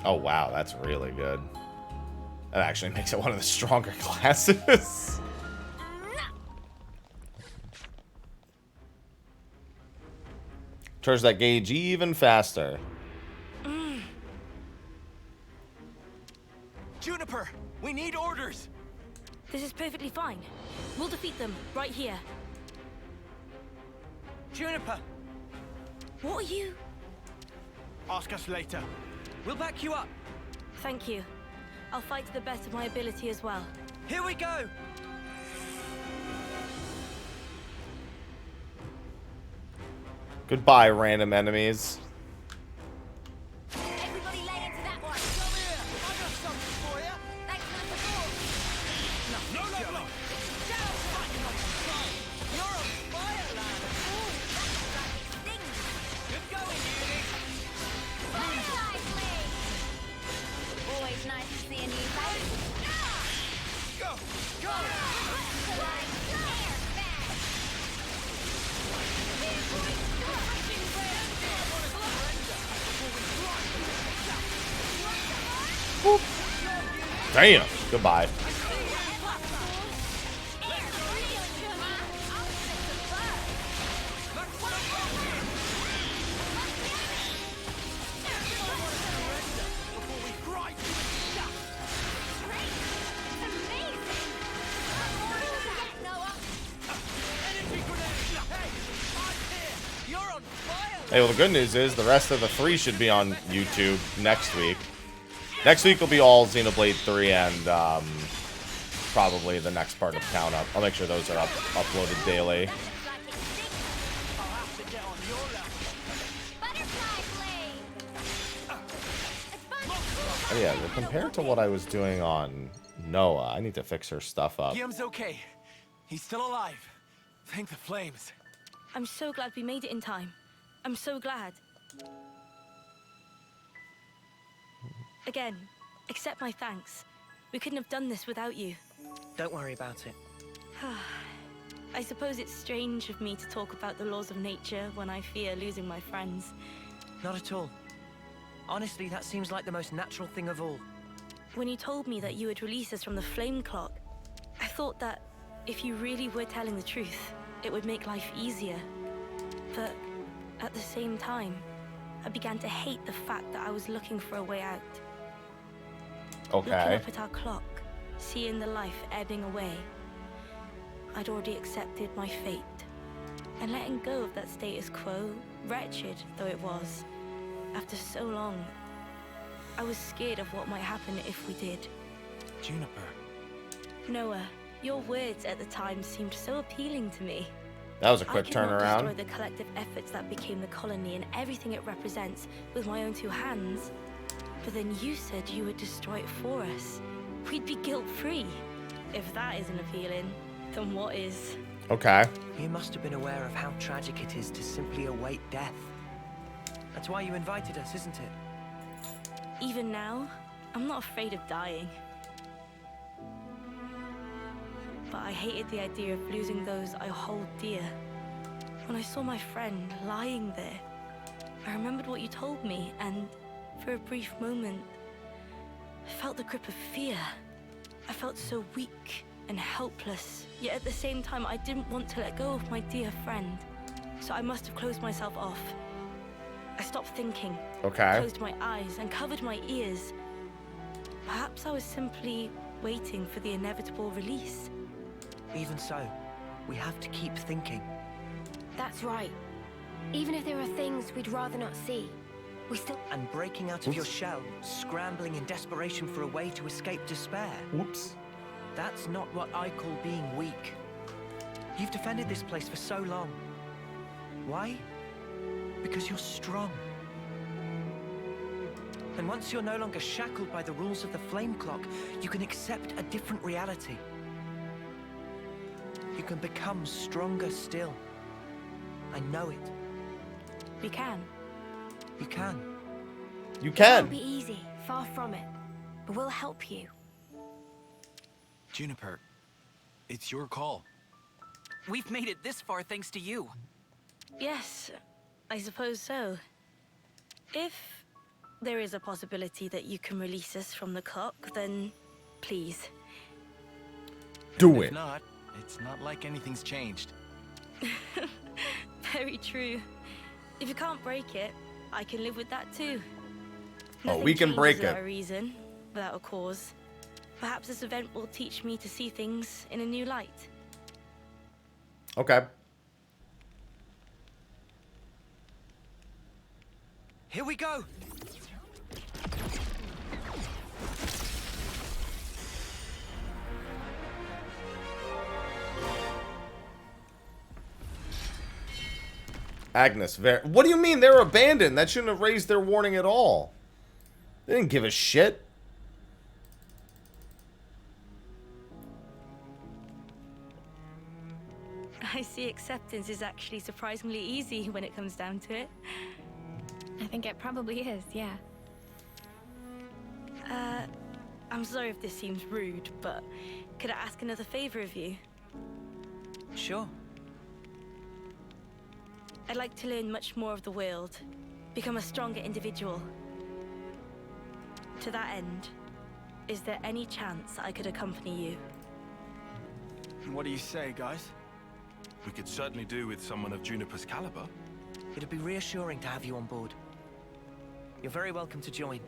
A: Oh wow, that's really good. That actually makes it one of the stronger classes. Charge that gauge even faster.
M: Juniper, we need orders.
I: This is perfectly fine. We'll defeat them right here.
B: Juniper!
I: What are you?
D: Ask us later.
B: We'll back you up.
I: Thank you. I'll fight to the best of my ability as well.
B: Here we go!
A: Goodbye, random enemies.
L: Everybody lay into that one. Come here. I got something for you. Thanks for the support.
M: No, no.
L: You're on fire, lad. Ooh, that's like it stings.
M: Good going, Judy.
L: Fire lively. Always nice to see a new face.
M: Go.
L: Like fire fast.
A: Damn. Goodbye. Hey, well, the good news is the rest of the 3 should be on YouTube next week. Next week will be all Xenoblade 3 and probably the next part of Town Up. I'll make sure those are uploaded daily. Oh, yeah, well, compared to what I was doing on Noah, I need to fix her stuff up.
K: Guillaume's okay. He's still alive. Thank the flames.
I: I'm so glad we made it in time. I'm so glad. Again, accept my thanks. We couldn't have done this without you.
B: Don't worry about it.
I: I suppose it's strange of me to talk about the laws of nature when I fear losing my friends.
B: Not at all. Honestly, that seems like the most natural thing of all.
I: When you told me that you would release us from the flame clock, I thought that if you really were telling the truth, it would make life easier. But at the same time, I began to hate the fact that I was looking for a way out.
A: Okay.
I: Looking up at our clock, seeing the life ebbing away, I'd already accepted my fate. And letting go of that status quo, wretched though it was, after so long, I was scared of what might happen if we did.
E: Juniper.
I: Noah, your words at the time seemed so appealing to me.
A: That was a quick
I: I could not
A: turnaround.
I: destroy the collective efforts that became the colony and everything it represents with my own two hands. But then you said you would destroy it for us. We'd be guilt-free. If that isn't appealing, then what is?
A: Okay.
B: You must have been aware of how tragic it is to simply await death. That's why you invited us, isn't it?
I: Even now, I'm not afraid of dying. But I hated the idea of losing those I hold dear. When I saw my friend lying there, I remembered what you told me, and for a brief moment, I felt the grip of fear. I felt so weak and helpless, yet at the same time, I didn't want to let go of my dear friend. So I must have closed myself off. I stopped thinking, closed my eyes, and covered my ears. Perhaps I was simply waiting for the inevitable release.
B: Even so, we have to keep thinking.
C: That's right. Even if there are things we'd rather not see, we still...
B: And breaking out of your shell, scrambling in desperation for a way to escape despair.
A: Whoops.
B: That's not what I call being weak. You've defended this place for so long. Why? Because you're strong. And once you're no longer shackled by the rules of the flame clock, you can accept a different reality. You can become stronger still. I know it.
I: We can.
B: You can.
A: You
C: It
A: can.
C: won't be easy, far from it. But we'll help you.
E: Juniper, it's your call.
M: We've made it this far thanks to you.
I: Yes, I suppose so. If there is a possibility that you can release us from the clock, then please.
A: Do
K: If
A: it.
K: not, it's not like anything's changed.
I: Very true. If you can't break it, I can live with that too.
A: Oh, we can break
I: Without
A: it.
I: a reason, without a cause. Perhaps this event will teach me to see things in a new light.
A: Okay.
B: Here we go!
A: Agnes, what do you mean they're abandoned? That shouldn't have raised their warning at all. They didn't give a shit.
I: I see acceptance is actually surprisingly easy when it comes down to it.
C: I think it probably is, yeah.
I: I'm sorry if this seems rude, but could I ask another favor of you?
B: Sure.
I: I'd like to learn much more of the world, become a stronger individual. To that end, is there any chance I could accompany you?
D: What do you say, guys?
E: We could certainly do with someone of Juniper's caliber.
B: It'd be reassuring to have you on board. You're very welcome to join.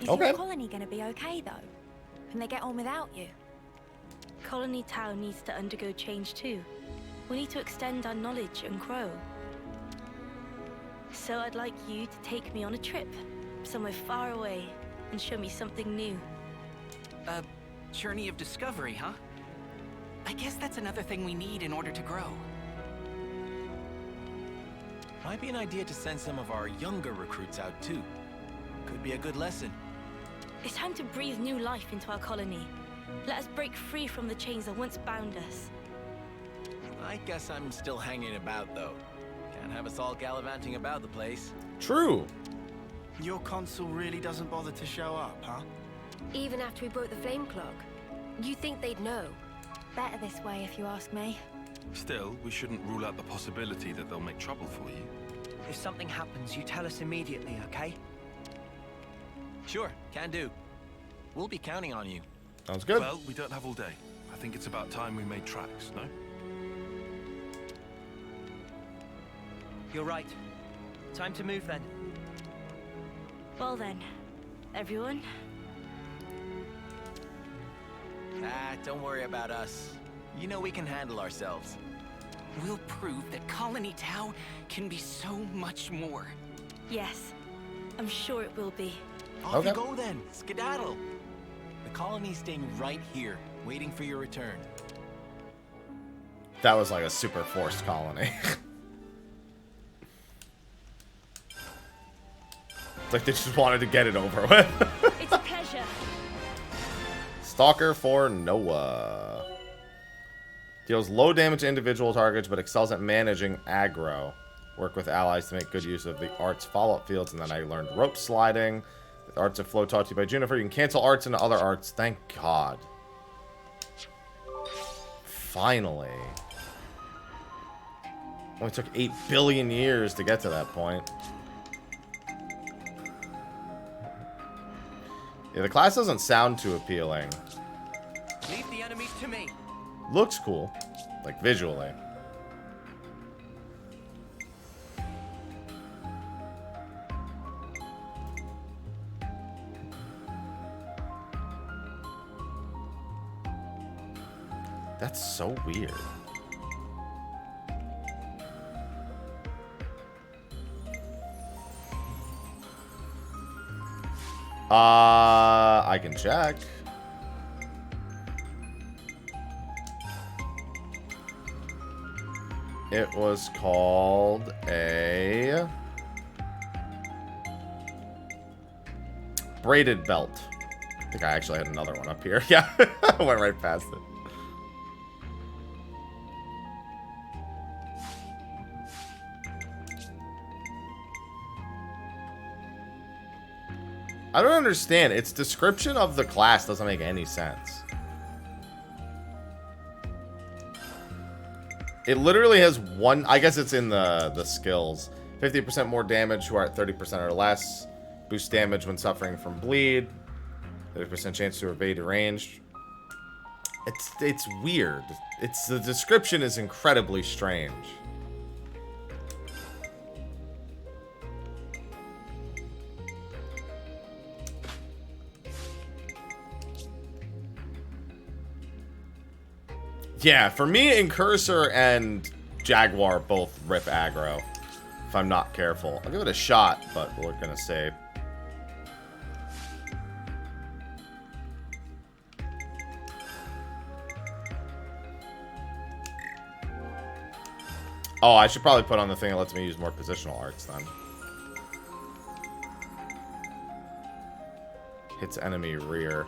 C: Is your colony gonna be okay, though? Can they get on without you?
I: Colony Town needs to undergo change too. We need to extend our knowledge and grow. So I'd like you to take me on a trip, somewhere far away, and show me something new.
M: A journey of discovery, huh? I guess that's another thing we need in order to grow.
K: Might be an idea to send some of our younger recruits out too. Could be a good lesson.
I: It's time to breathe new life into our colony. Let us break free from the chains that once bound us.
K: I guess I'm still hanging about though. Can't have us all gallivanting about the place.
A: True.
D: Your consul really doesn't bother to show up, huh?
C: Even after we broke the flame clock? You think they'd know?
L: Better this way, if you ask me.
E: Still, we shouldn't rule out the possibility that they'll make trouble for you.
B: If something happens, you tell us immediately, okay?
K: Sure, can do. We'll be counting on you.
A: Sounds good.
E: Well, we don't have all day. I think it's about time we made tracks, no?
B: You're right. Time to move then.
I: Well then, everyone.
K: Don't worry about us. You know we can handle ourselves.
M: We'll prove that Colony Tau can be so much more.
I: Yes, I'm sure it will be.
K: Off you go then. Skedaddle. The colony's staying right here, waiting for your return.
A: That was like a super forced colony. It's like they just wanted to get it over with.
I: It's a pleasure.
A: Stalker for Noah. Deals low damage to individual targets, but excels at managing aggro. Work with allies to make good use of the arts follow-up fields, and then I learned rope sliding. With Arts of Flow taught to you by Juniper, you can cancel arts into other arts. Thank God. Finally. Only took 8 billion years to get to that point. Yeah, the class doesn't sound too appealing.
B: Leave the enemies to me.
A: Looks cool, like visually. That's so weird. I can check. It was called a braided belt. I think I actually had another one up here. Yeah, I went right past it. I don't understand. Its description of the class doesn't make any sense. It literally has one... I guess it's in the skills. 50% more damage who are at 30% or less. Boost damage when suffering from bleed. 30% chance to evade ranged. It's weird. The description is incredibly strange. Yeah, for me, Incursor and Jaguar both rip aggro. If I'm not careful. I'll give it a shot, but we're gonna save. Oh, I should probably put on the thing that lets me use more positional arts then. Hits enemy rear.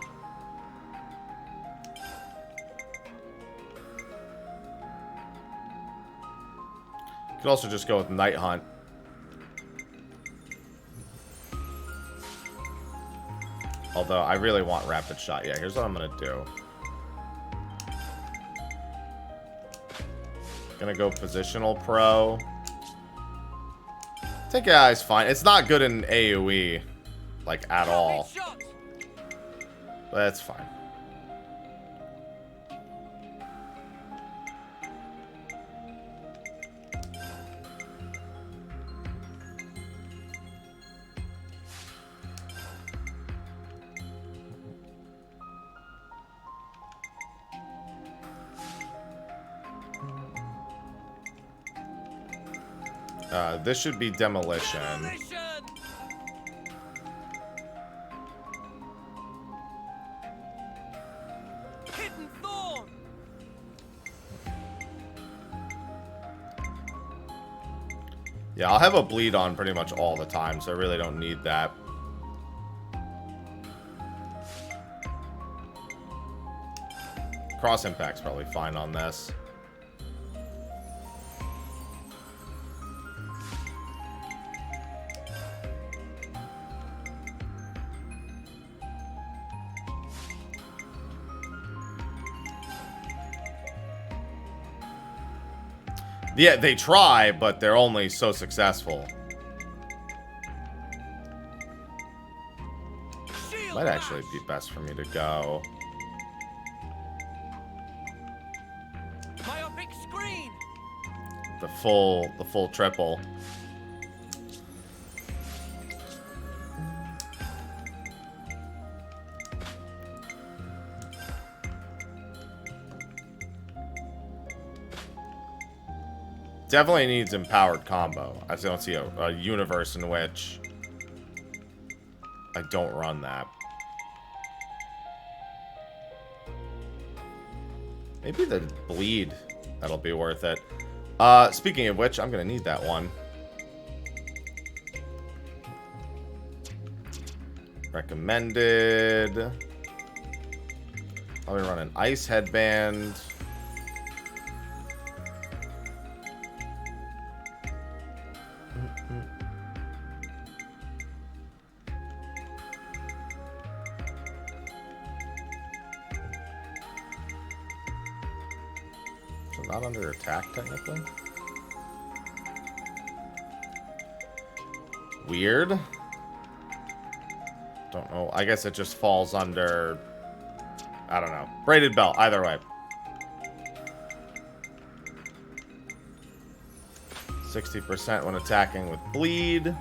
A: Could also just go with Night Hunt. Although, I really want Rapid Shot. Yeah, here's what I'm gonna do. Gonna go Positional Pro. Take AI is fine. It's not good in AoE, like, at all. But that's fine. This should be Demolition.
B: Hidden Thorn.
A: Yeah, I'll have a bleed on pretty much all the time, so I really don't need that. Cross Impact's probably fine on this. Yeah, they try, but they're only so successful. Might actually be best for me to go.
B: Myopic screen.
A: The full triple. Definitely needs empowered combo. I don't see a universe in which I don't run that. Maybe the bleed. That'll be worth it. Speaking of which, I'm gonna need that one. Recommended. I'll be running ice headband. So not under attack technically. Weird. Don't know. I guess it just falls under, I don't know. Braided belt, either way. 60% when attacking with bleed.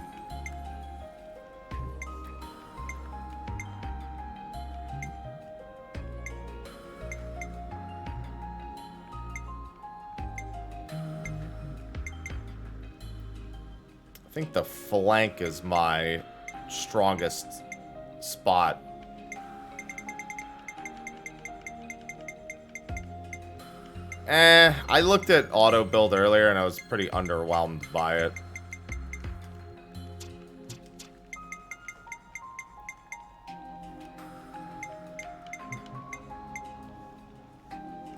A: I think the flank is my strongest spot. I looked at auto build earlier and I was pretty underwhelmed by it.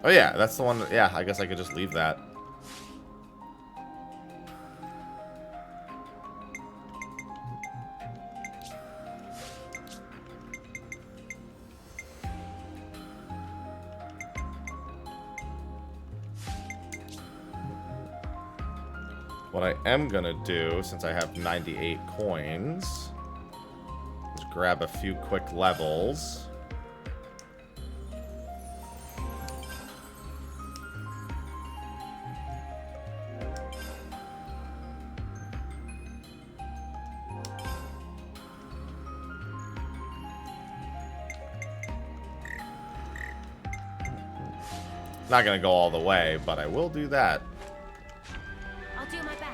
A: Oh yeah, that's the one. Yeah, I guess I could just leave that. What I am gonna do, since I have 98 coins, is grab a few quick levels. Not gonna go all the way, but I will do that.
C: I'll do my best.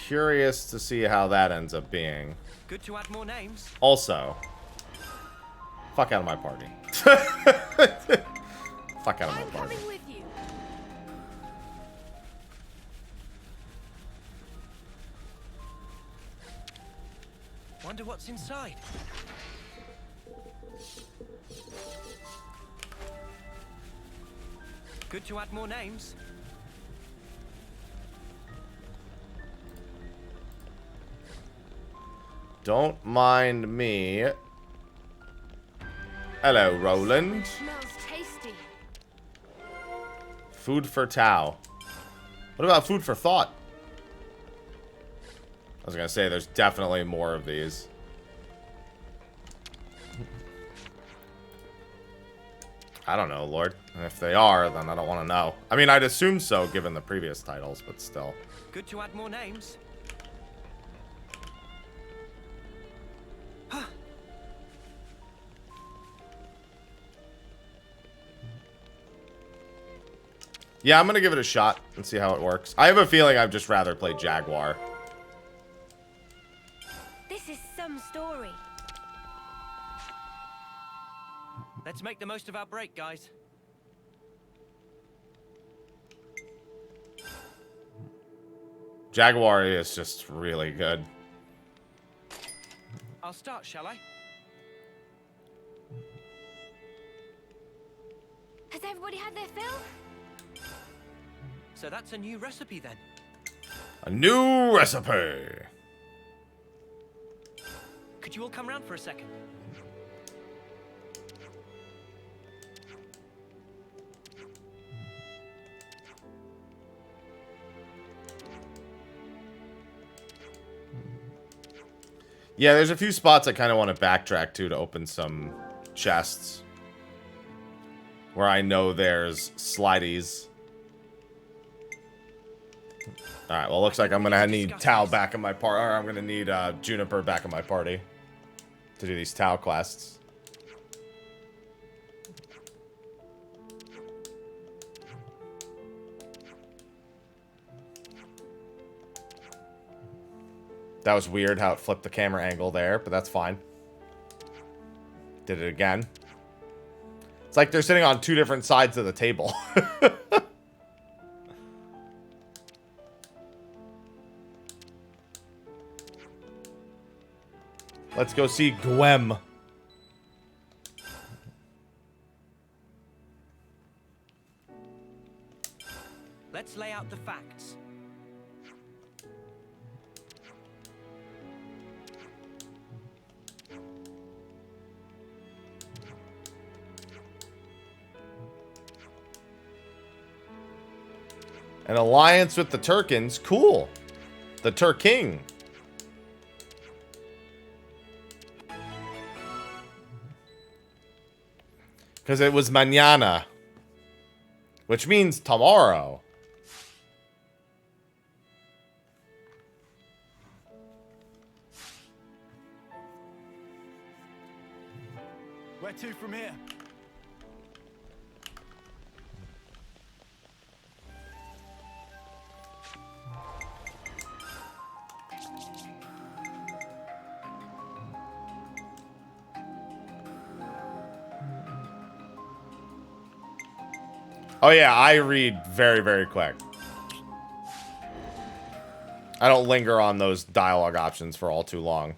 A: Curious to see how that ends up being.
B: Good to add more names.
A: Also, fuck out of my party. Fuck out of my
C: I'm
A: party.
C: coming with you.
B: Wonder what's inside. Good to add more names.
A: Don't mind me. Hello, Roland.
C: Smells tasty.
A: Food for Tau. What about food for thought? I was gonna say, there's definitely more of these. I don't know, Lord. If they are, then I don't want to know. I mean, I'd assume so, given the previous titles, but still.
B: Good to add more names.
A: Yeah, I'm gonna give it a shot and see how it works. I have a feeling I'd just rather play Jaguar.
C: This is some story.
B: Let's make the most of our break, guys.
A: Jaguar is just really good.
B: I'll start, shall I?
C: Has everybody had their fill?
B: So that's a new recipe then.
A: A new recipe.
B: Could you all come round for a second?
A: Yeah, there's a few spots I kind of want to backtrack to open some chests. Where I know there's slideys. Alright, well, looks like I'm gonna need Tao back in my party. Or I'm gonna need Juniper back in my party. To do these Tao quests. That was weird how it flipped the camera angle there, but that's fine. Did it again. It's like they're sitting on two different sides of the table. Let's go see Gwem.
B: Let's lay out the facts.
A: An alliance with the Turkins. Cool. The Turking. Because it was mañana. Which means tomorrow.
D: Where to from here?
A: Oh yeah, I read very, very quick. I don't linger on those dialogue options for all too long.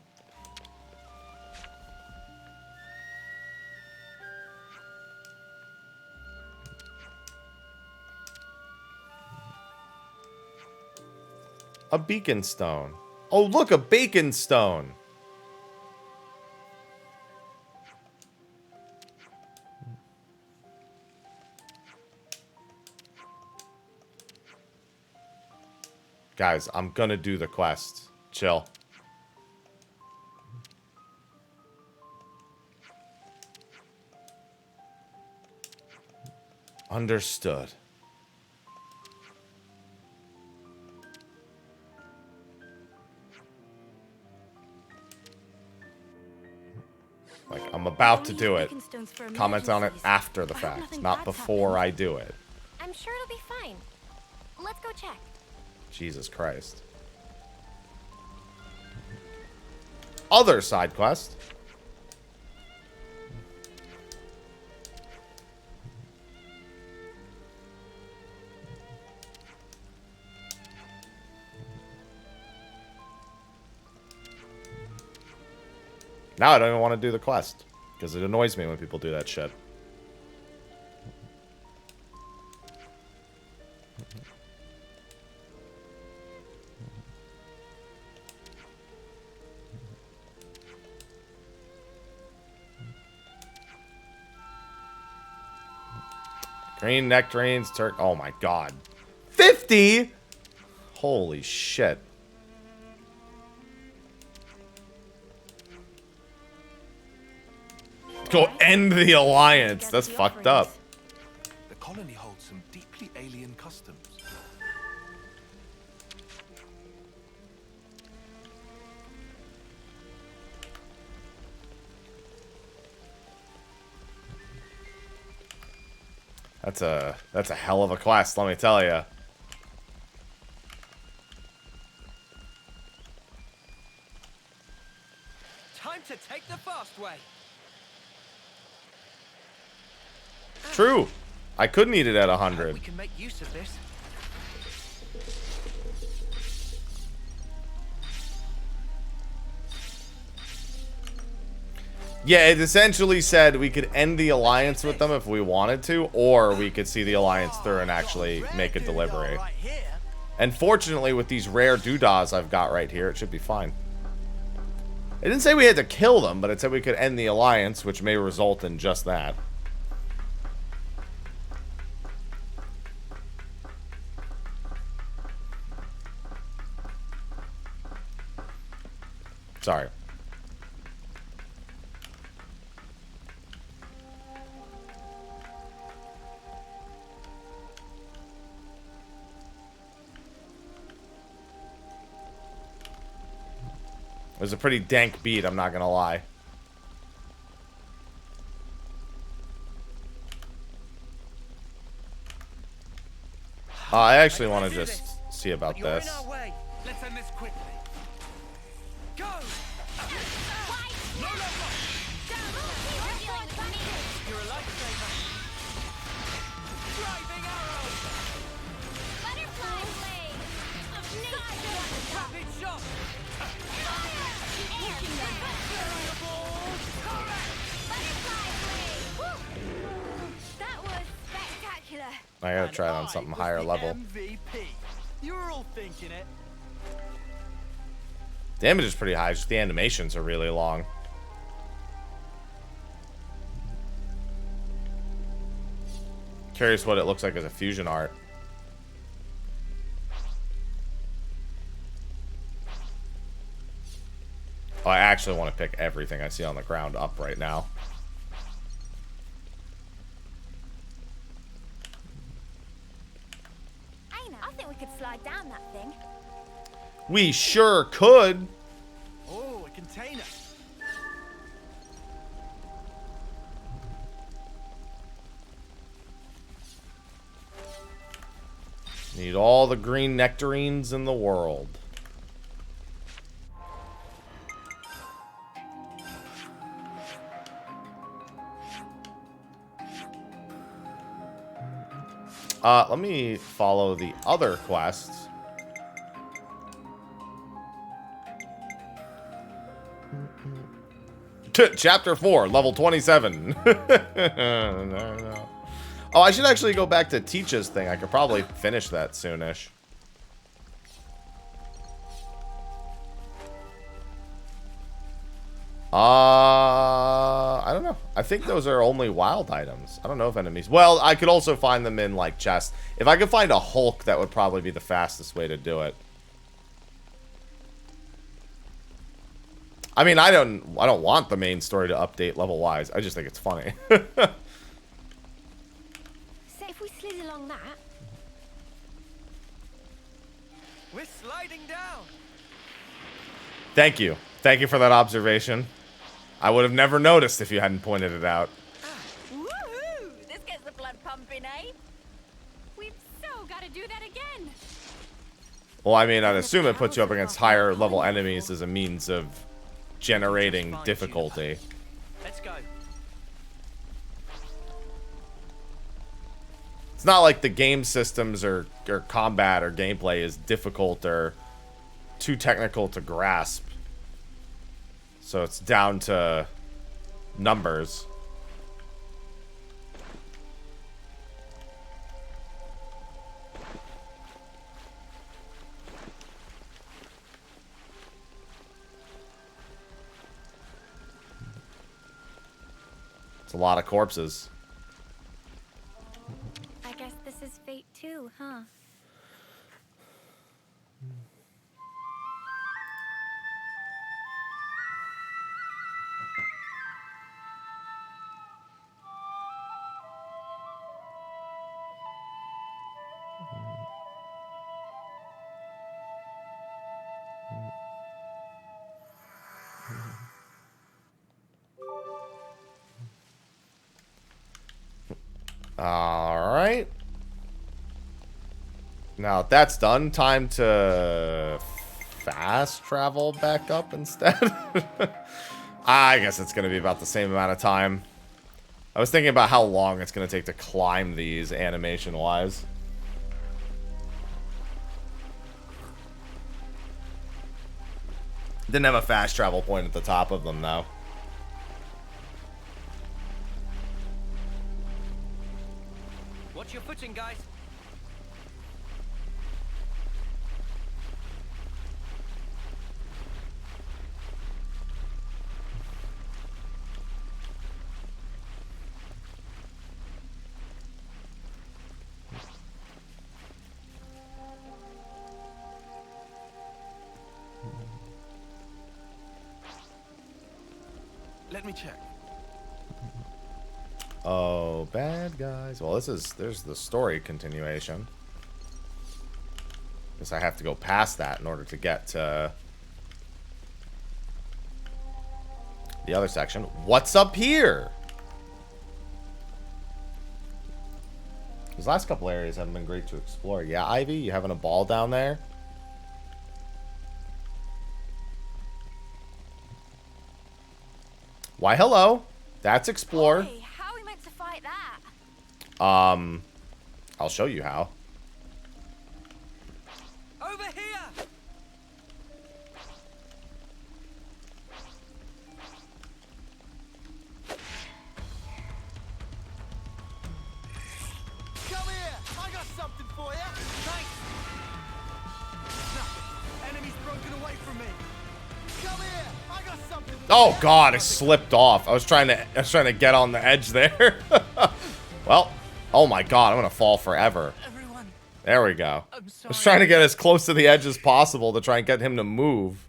A: A beacon stone. Oh, look, a bacon stone. Guys, I'm gonna do the quest. Chill. Understood. Like, I'm about to do it. Comment on it after the fact, not before I do it.
C: I'm sure it'll be fine. Let's go check.
A: Jesus Christ. Other side quest. Now I don't even want to do the quest. Because it annoys me when people do that shit. Green nectarines, oh my god. 50?! Holy shit. Go end the alliance. That's fucked up.
E: The colony holds some deeply alien customs.
A: That's a hell of a quest, let me tell you.
B: Time to take the fast way.
A: True. I could need it at 100.
B: We can make use of this.
A: Yeah, it essentially said we could end the alliance with them if we wanted to, or we could see the alliance through and actually make a delivery. And fortunately, with these rare doodahs I've got right here, it should be fine. It didn't say we had to kill them, but it said we could end the alliance, which may result in just that. Sorry. It was a pretty dank beat, I'm not gonna lie. I actually want to just see about this.
M: Let's end this quickly. Go! You're a lifesaver. Driving arrow.
C: Butterfly blade.
M: Rapid shot.
C: That was spectacular.
A: I gotta try it on something higher level.
M: MVP. You were all thinking it.
A: Damage is pretty high, just the animations are really long. Curious what it looks like as a fusion art. Oh, I actually want to pick everything I see on the ground up right now.
C: I think we could slide down that thing.
A: We sure could.
M: Oh, a container.
A: Need all the green nectarines in the world. Let me follow the other quests. Chapter 4, level 27. No. Oh, I should actually go back to Teach's thing. I could probably finish that soonish. I don't know. I think those are only wild items. I don't know if enemies... Well, I could also find them in, like, chests. If I could find a Hulk, that would probably be the fastest way to do it. I mean, I don't want the main story to update level-wise. I just think it's funny.
C: So if we slid along that...
M: We're sliding down.
A: Thank you. Thank you for that observation. I would have never noticed if you hadn't pointed it out.
L: Woohoo! This gets the blood pumping, eh?
C: We've so got to do that again.
A: Well, I mean, I'd assume it puts you up against higher level enemies as a means of generating difficulty.
M: Let's go.
A: It's not like the game systems or combat or gameplay is difficult or too technical to grasp. So it's down to numbers. It's a lot of corpses.
C: I guess this is fate too, huh?
A: Alright. Now that that's done, time to fast travel back up instead. I guess it's going to be about the same amount of time. I was thinking about how long it's going to take to climb these animation-wise. Didn't have a fast travel point at the top of them, though.
M: Watch your footing, guys.
E: Let me check.
A: Oh, bad guys. Well, there's the story continuation. Guess I have to go past that in order to get to the other section. What's up here? These last couple areas haven't been great to explore. Yeah, Ivy, you having a ball down there? Why, hello. That's explore.
L: Hey, how are we meant to fight that?
A: I'll show you how.
B: Over here!
D: Come here! I got something for you! Thanks! Enemy's broken away from me! Come here! I got something for
A: Oh
D: you.
A: god, I slipped off. I was trying to get on the edge there. Well, oh my god, I'm gonna fall forever.
B: Everyone,
A: There we go. I
B: I'm
A: was
B: sorry.
A: trying to get as close to the edge as possible to try and get him to move.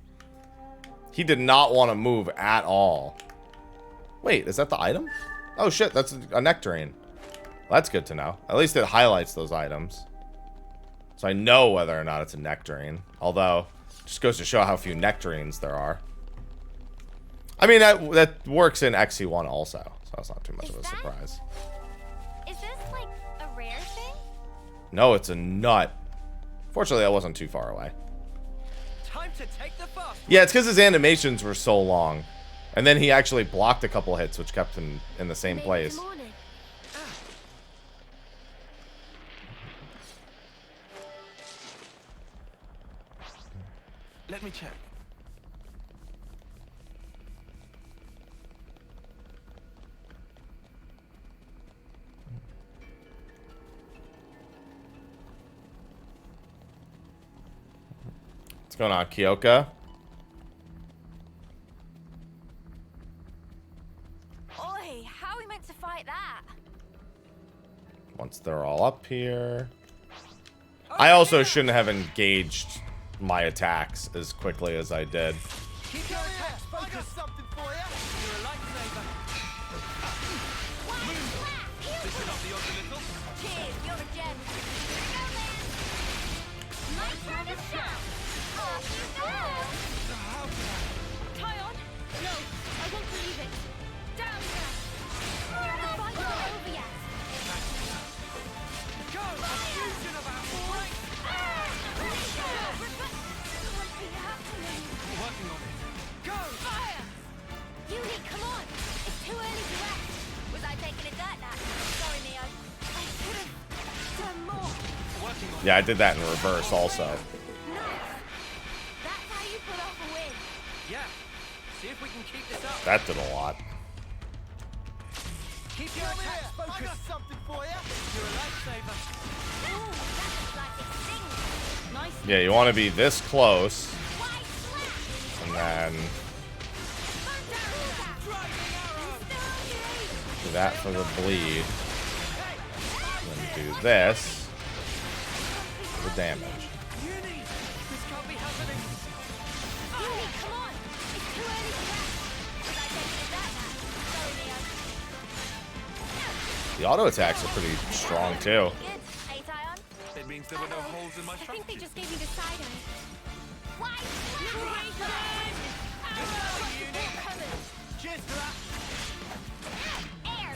A: He did not want to move at all. Wait, is that the item? Oh shit, that's a nectarine. Well, that's good to know. At least it highlights those items. So I know whether or not it's a nectarine. Although, it just goes to show how few nectarines there are. I mean, that works in XC1 also. So that's not too much of a surprise.
L: Is this like a rare thing?
A: No, it's a nut. Fortunately, I wasn't too far away.
B: Time to take the bus.
A: Yeah, it's because his animations were so long. And then he actually blocked a couple hits, which kept him in the same place.
E: Let me check.
A: What's going on, Kyoka?
L: Oi, how are we meant to fight that?
A: Once they're all up here. I also shouldn't have engaged my attacks as quickly as I did.
B: Keep your attacks focused. I got something for you. You're a lightsaber.
K: Listen up, the other little.
L: Cheers, you're a gem. My turn to shine. Off you go. Tyon? No, I won't believe it. Down here. The fight's not over yet.
B: Go! A fusion of our boys!
E: Working on it.
B: Go!
L: Fire! Uni, come on! It's too early to act. Was I taking a dirt nap? Sorry, Neo. I should have done more.
E: Working on
A: Yeah, I did that in reverse also.
L: Nice. That's how you put off a win.
B: Yeah. See if we can keep this up.
A: That did a lot.
B: Keep your attacks focused. I got something for you. You're a lightsaber.
L: Ooh, that looks like it stings. Nice.
A: Yeah, you want to be this close.
L: Wide slap.
A: And then
B: Driving arrow.
A: do that for the bleed. And then do this for the damage.
B: Uni! This can't be happening.
L: Uni, come on. It's too early to act. Was I taking a dirt nap? Sorry, Neo.
A: The auto attacks are pretty strong too.
L: Good. Hey, Tyon.
E: It means there were no holes in my
L: I think
E: strategy.
L: they just gave me the side eye. Wide
B: Cheers for that.
L: Air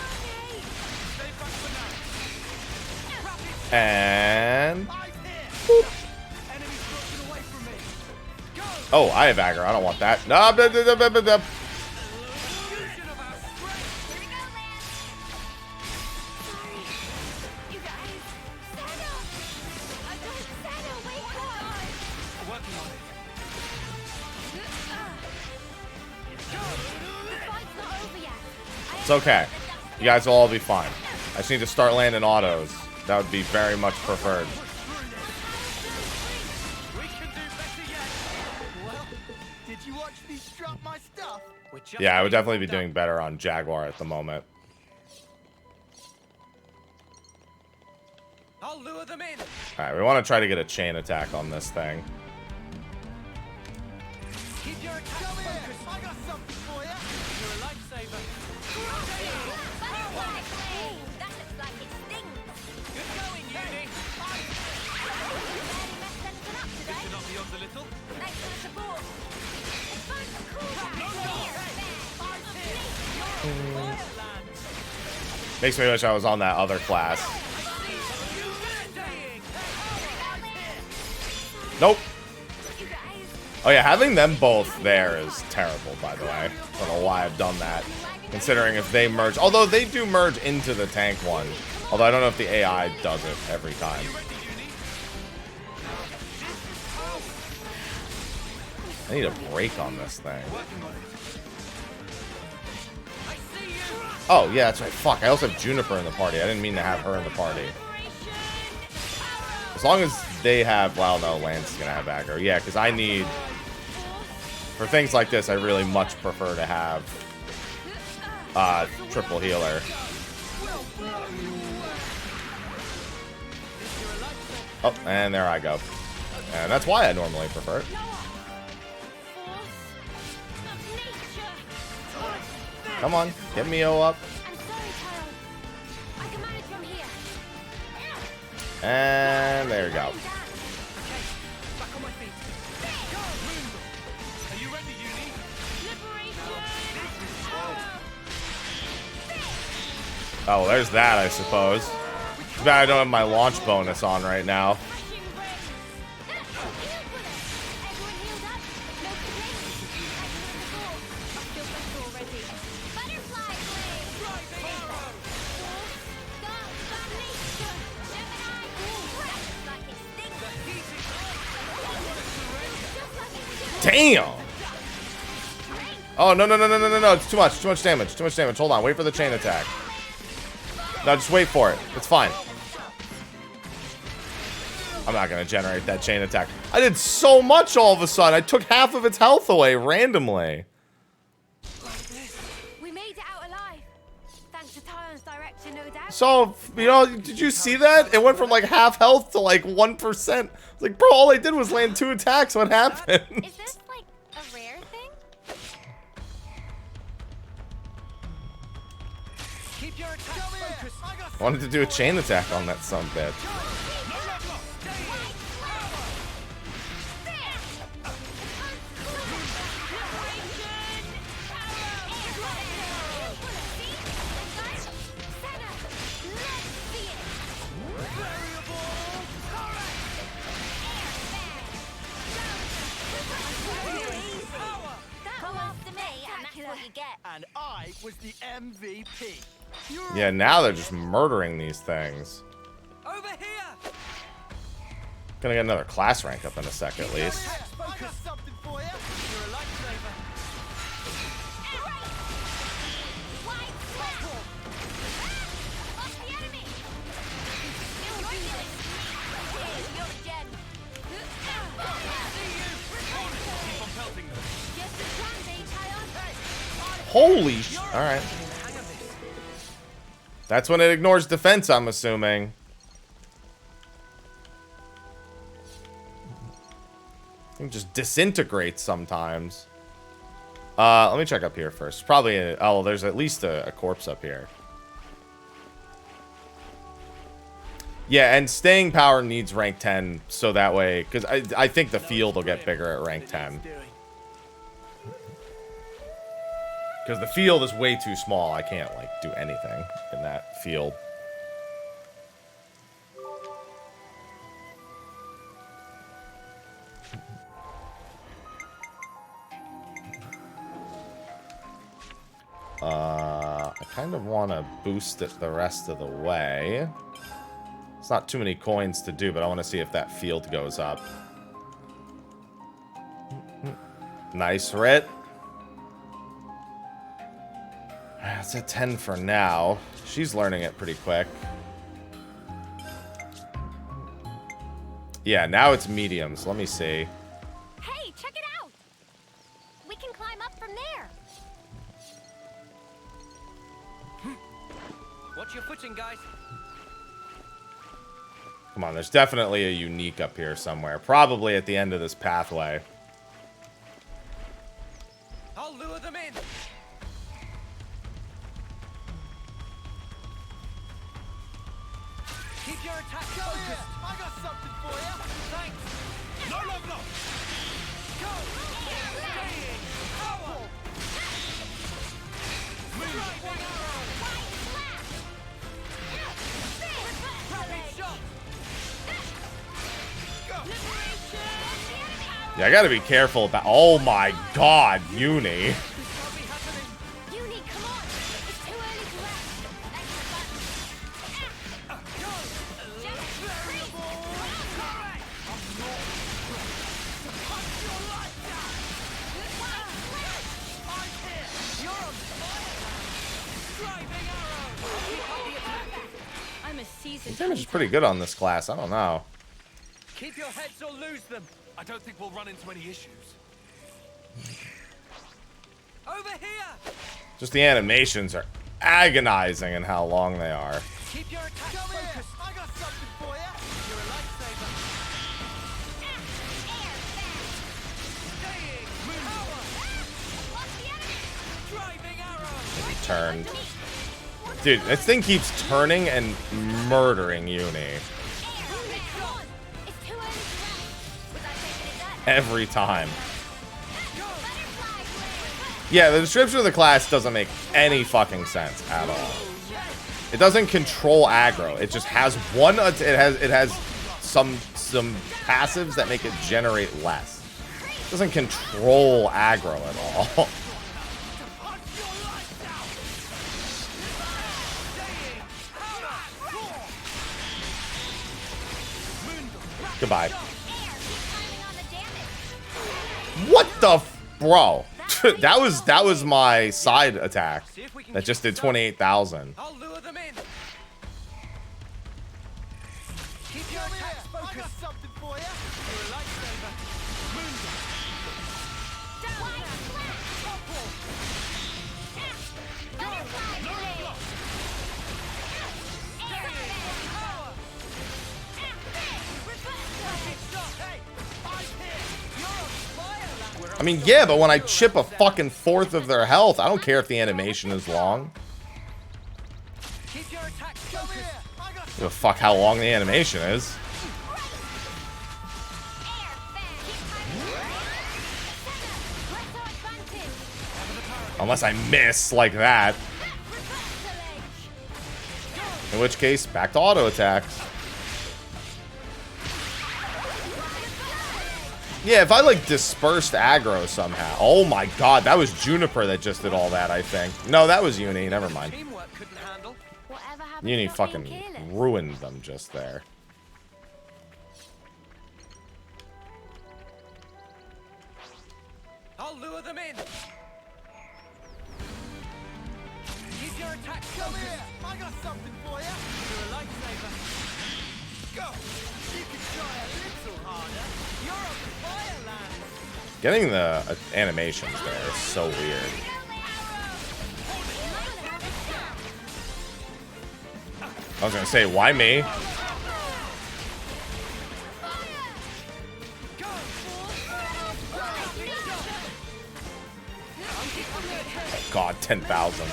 B: Stay back for now. Rapid
A: And
B: eyes here. Enemy's broken away from me. Go!
A: oh, I have aggro. I don't want that. No,
B: Fusion of our strength.
L: Here we go, Lance. Sorry. You guys. Santa! I don't Santa, wake up!
E: Working on it.
L: The fight's not over yet.
A: it's okay. You guys will all be fine. I just need to start landing autos. That would be very much preferred.
B: We can do better yet. Well, did you watch me strut my stuff?
A: Yeah, I would definitely be doing better on Jaguar at the moment.
B: I'll lure them in.
A: Alright, we want to try to get a chain attack on this thing.
B: Keep your attacks focused. I got something for you. You're a lightsaber.
L: Butterfly flame! That looks like it stings.
B: Good going, Uni.
L: Barely messed anything up today. Thanks for the support. It's fun for cool down.
A: Makes me wish I was on that other class. Nope. Oh yeah, having them both there is terrible, by the way. I don't know why I've done that. Considering if they merge, although they do merge into the tank one. Although I don't know if the AI does it every time. I need a break on this thing. Oh, yeah, that's right. Fuck, I also have Juniper in the party. I didn't mean to have her in the party. As long as they have... Well, no, Lance is going to have aggro. Yeah, because I need... For things like this, I really much prefer to have... triple healer. Oh, and there I go. And that's why I normally prefer it. Come on, get Mio up. And there you go. Oh, well, there's that, I suppose. Too bad I don't have my launch bonus on right now. Damn! Oh, no, no, no, no, no, no, no. It's too much. Too much damage. Too much damage. Hold on. Wait for the chain attack. No, just wait for it. It's fine. I'm not going to generate that chain attack. I did so much all of a sudden. I took half of its health away randomly.
L: We made it out alive. Thanks to Tyon's direction, no doubt.
A: So, you know, did you see that? It went from like half health to like 1%. It's like, bro, all I did was land 2 attacks. What happened?
L: Is this like a rare thing?
B: Keep your attack focused.
A: I wanted to do a chain attack on that sumbitch.
K: And I was the MVP.
A: Yeah, now they're just murdering these things.
B: Over here.
A: Gonna get another class rank up in a sec, at least.
K: I got something for you. You're a lifesaver.
A: Holy alright. That's when it ignores defense, I'm assuming. It just disintegrates sometimes. Let me check up here first. Probably oh, there's at least a corpse up here. Yeah, and staying power needs rank 10, so that way, because I think the field will get bigger at rank 10. Because the field is way too small. I can't, like, do anything in that field. I kind of want to boost it the rest of the way. It's not too many coins to do, but I want to see if that field goes up. Nice, Rit. It's at 10 for now. She's learning it pretty quick. Yeah, now it's mediums. Let me see.
L: Hey, check it out. We can climb up from there.
B: Watch your footing, guys.
A: Come on, there's definitely a unique up here somewhere. Probably at the end of this pathway.
B: I'll lure them in. Keep your attack focused. I got something for you. Thanks.
J: No, love, no.
B: Go. Staying power. Driving arrow. Rapid shot.
A: Yeah, I gotta be careful about. Oh my god, Uni.
L: Uni, come on! It's too early to rest.
I: I'm a seasoned.
A: The damage is pretty good on this class. I don't know.
B: Keep your heads or lose them.
E: I don't think we'll run into any issues.
B: Over here.
A: Just the animations are agonizing in how long they are.
B: Keep your attack focused. I got something for you. You're a lifesaver. Staying power. Driving arrow.
A: Turned. Dude, this thing keeps turning and murdering Uni. Every time. Yeah, the description of the class doesn't make any fucking sense at all. It doesn't control aggro. It just has one. It has some passives that make it generate less. It doesn't control aggro at all. Goodbye. What the bro? that was my side attack that just did 28,000.
B: I'll lure them in. Keep your attacks focused. I got something for you. You're a lifesaver.
A: I mean, yeah, but when I chip a fucking fourth of their health, I don't care if the animation is long.
B: Keep your attacks focused.
A: Give a fuck how long the animation is. Unless I miss like that. In which case, back to auto attacks. Yeah, if I like dispersed aggro somehow. Oh my god, that was Juniper that just did all that, I think. No, that was Uni. Never mind. Uni fucking ruined them just there.
B: I'll lure them in. Keep your attack focused. I got something for you. You're a lifesaver. Go. You can try a little harder. You're on fire, lad.
A: Getting the animations there is so weird. I was gonna say, why me? God, 10,000.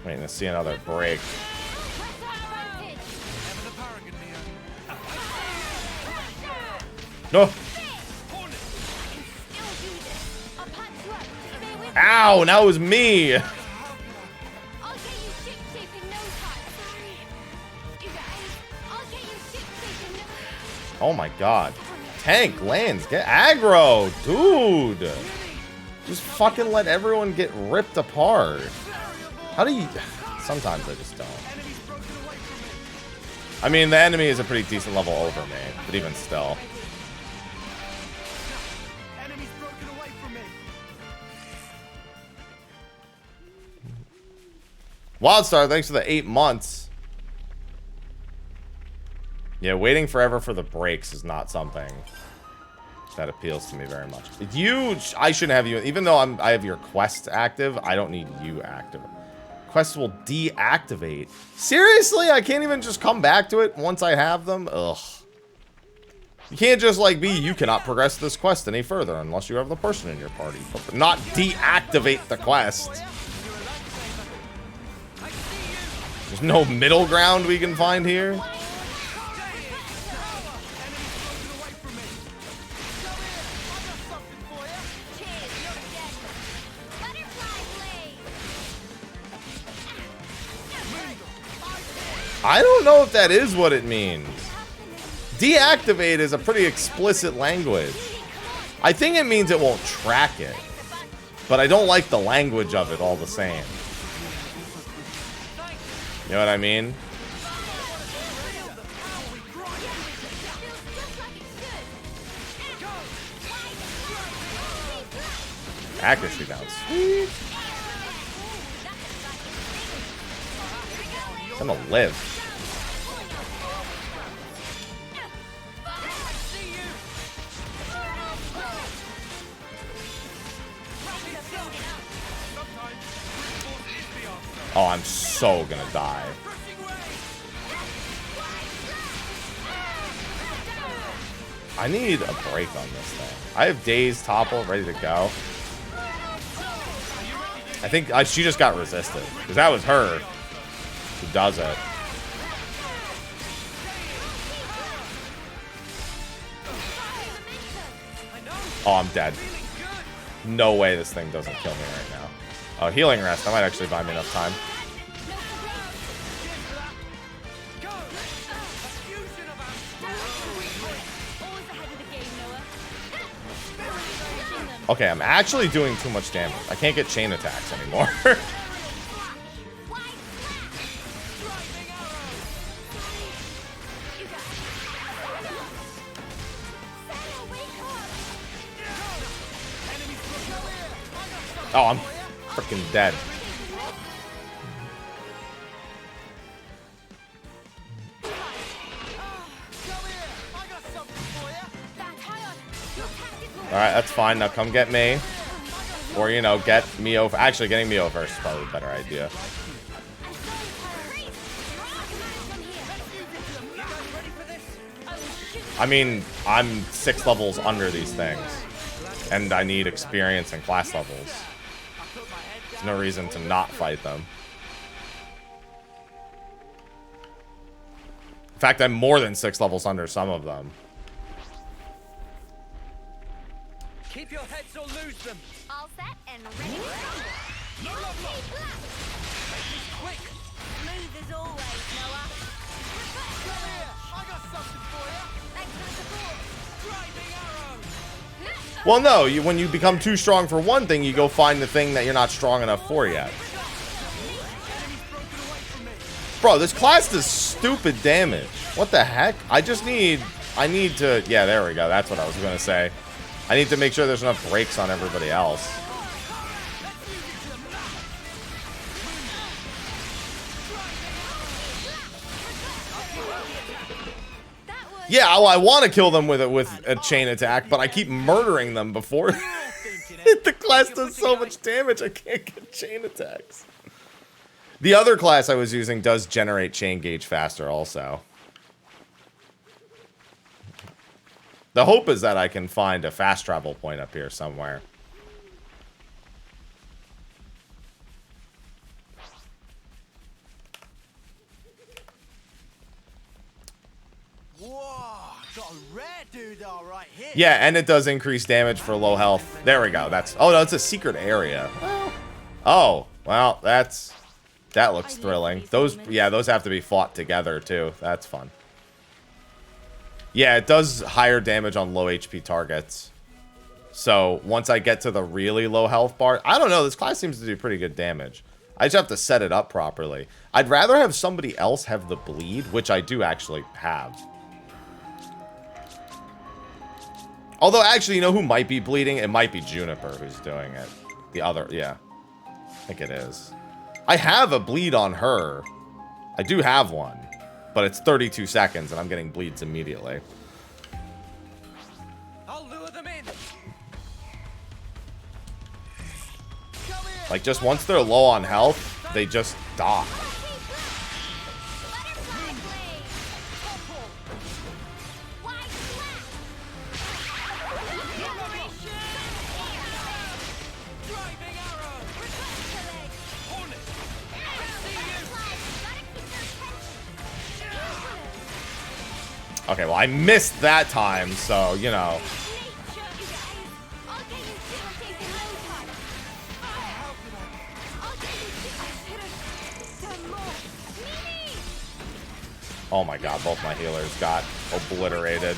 A: Waiting to see another break. No. Ow, now it was me. Oh my god. Tank lands, get aggro, dude. Just fucking let everyone get ripped apart. How do you... Sometimes I just don't. I mean, the enemy is a pretty decent level over me, but even still. Wildstar, thanks for the 8 months. Yeah, waiting forever for the breaks is not something that appeals to me very much. I shouldn't have you, even though I have your quest active, I don't need you active. Quests will deactivate. Seriously? I can't even just come back to it once I have them? Ugh. You can't just like be, you cannot progress this quest any further unless you have the person in your party. But not deactivate the quest. There's no middle ground we can find here. I don't know if that is what it means. Deactivate is a pretty explicit language. I think it means it won't track it. But I don't like the language of it all the same. You know what I mean? Accuracy down. Sweet. I'm gonna live. Oh, I'm so gonna die. I need a break on this thing. I have Daze Topple ready to go. I think she just got resisted. Because that was her who does it. Oh, I'm dead. No way this thing doesn't kill me right now. Oh, healing rest. That might actually buy me enough time. Okay, I'm actually doing too much damage. I can't get chain attacks anymore. Oh, I'm freaking dead. Alright, that's fine. Now come get me. Or, you know, get Mio. Actually, getting Mio first is probably a better idea. I mean, I'm 6 levels under these things. And I need experience and class levels. There's no reason to not fight them. In fact, I'm more than 6 levels under some of them.
B: Keep your heads or lose them.
L: All set and ready to go.
B: Quick.
L: Smooth as always, Noah.
B: Come here. I got something for you.
L: Thanks for the support.
B: Driving arrow.
A: Well, no, when you become too strong for one thing, you go find the thing that you're not strong enough for yet. Bro, this class does stupid damage. What the heck? I need to, yeah, there we go. That's what I was going to say. I need to make sure there's enough breaks on everybody else. Yeah, I want to kill them with a chain attack, but I keep murdering them before. The class does so much damage, I can't get chain attacks. The other class I was using does generate chain gauge faster also. The hope is that I can find a fast travel point up here somewhere.
N: Whoa, got a rare dude all right here.
A: Yeah, and it does increase damage for low health. There we go. That's, oh no, it's a secret area. Oh, well, that looks thrilling. Those, yeah, those have to be fought together too. That's fun. Yeah, it does higher damage on low HP targets. So once I get to the really low health bar, I don't know, this class seems to do pretty good damage. I just have to set it up properly. I'd rather have somebody else have the bleed, which I do actually have. Although, actually, you know who might be bleeding? It might be Juniper who's doing it. The other, yeah. I think it is. I have a bleed on her. I do have one. But it's 32 seconds, and I'm getting bleeds immediately.
B: I'll lure them in.
A: Like, just once they're low on health, they just die. Okay, well, I missed that time, so, you know. Oh my god, both my healers got obliterated.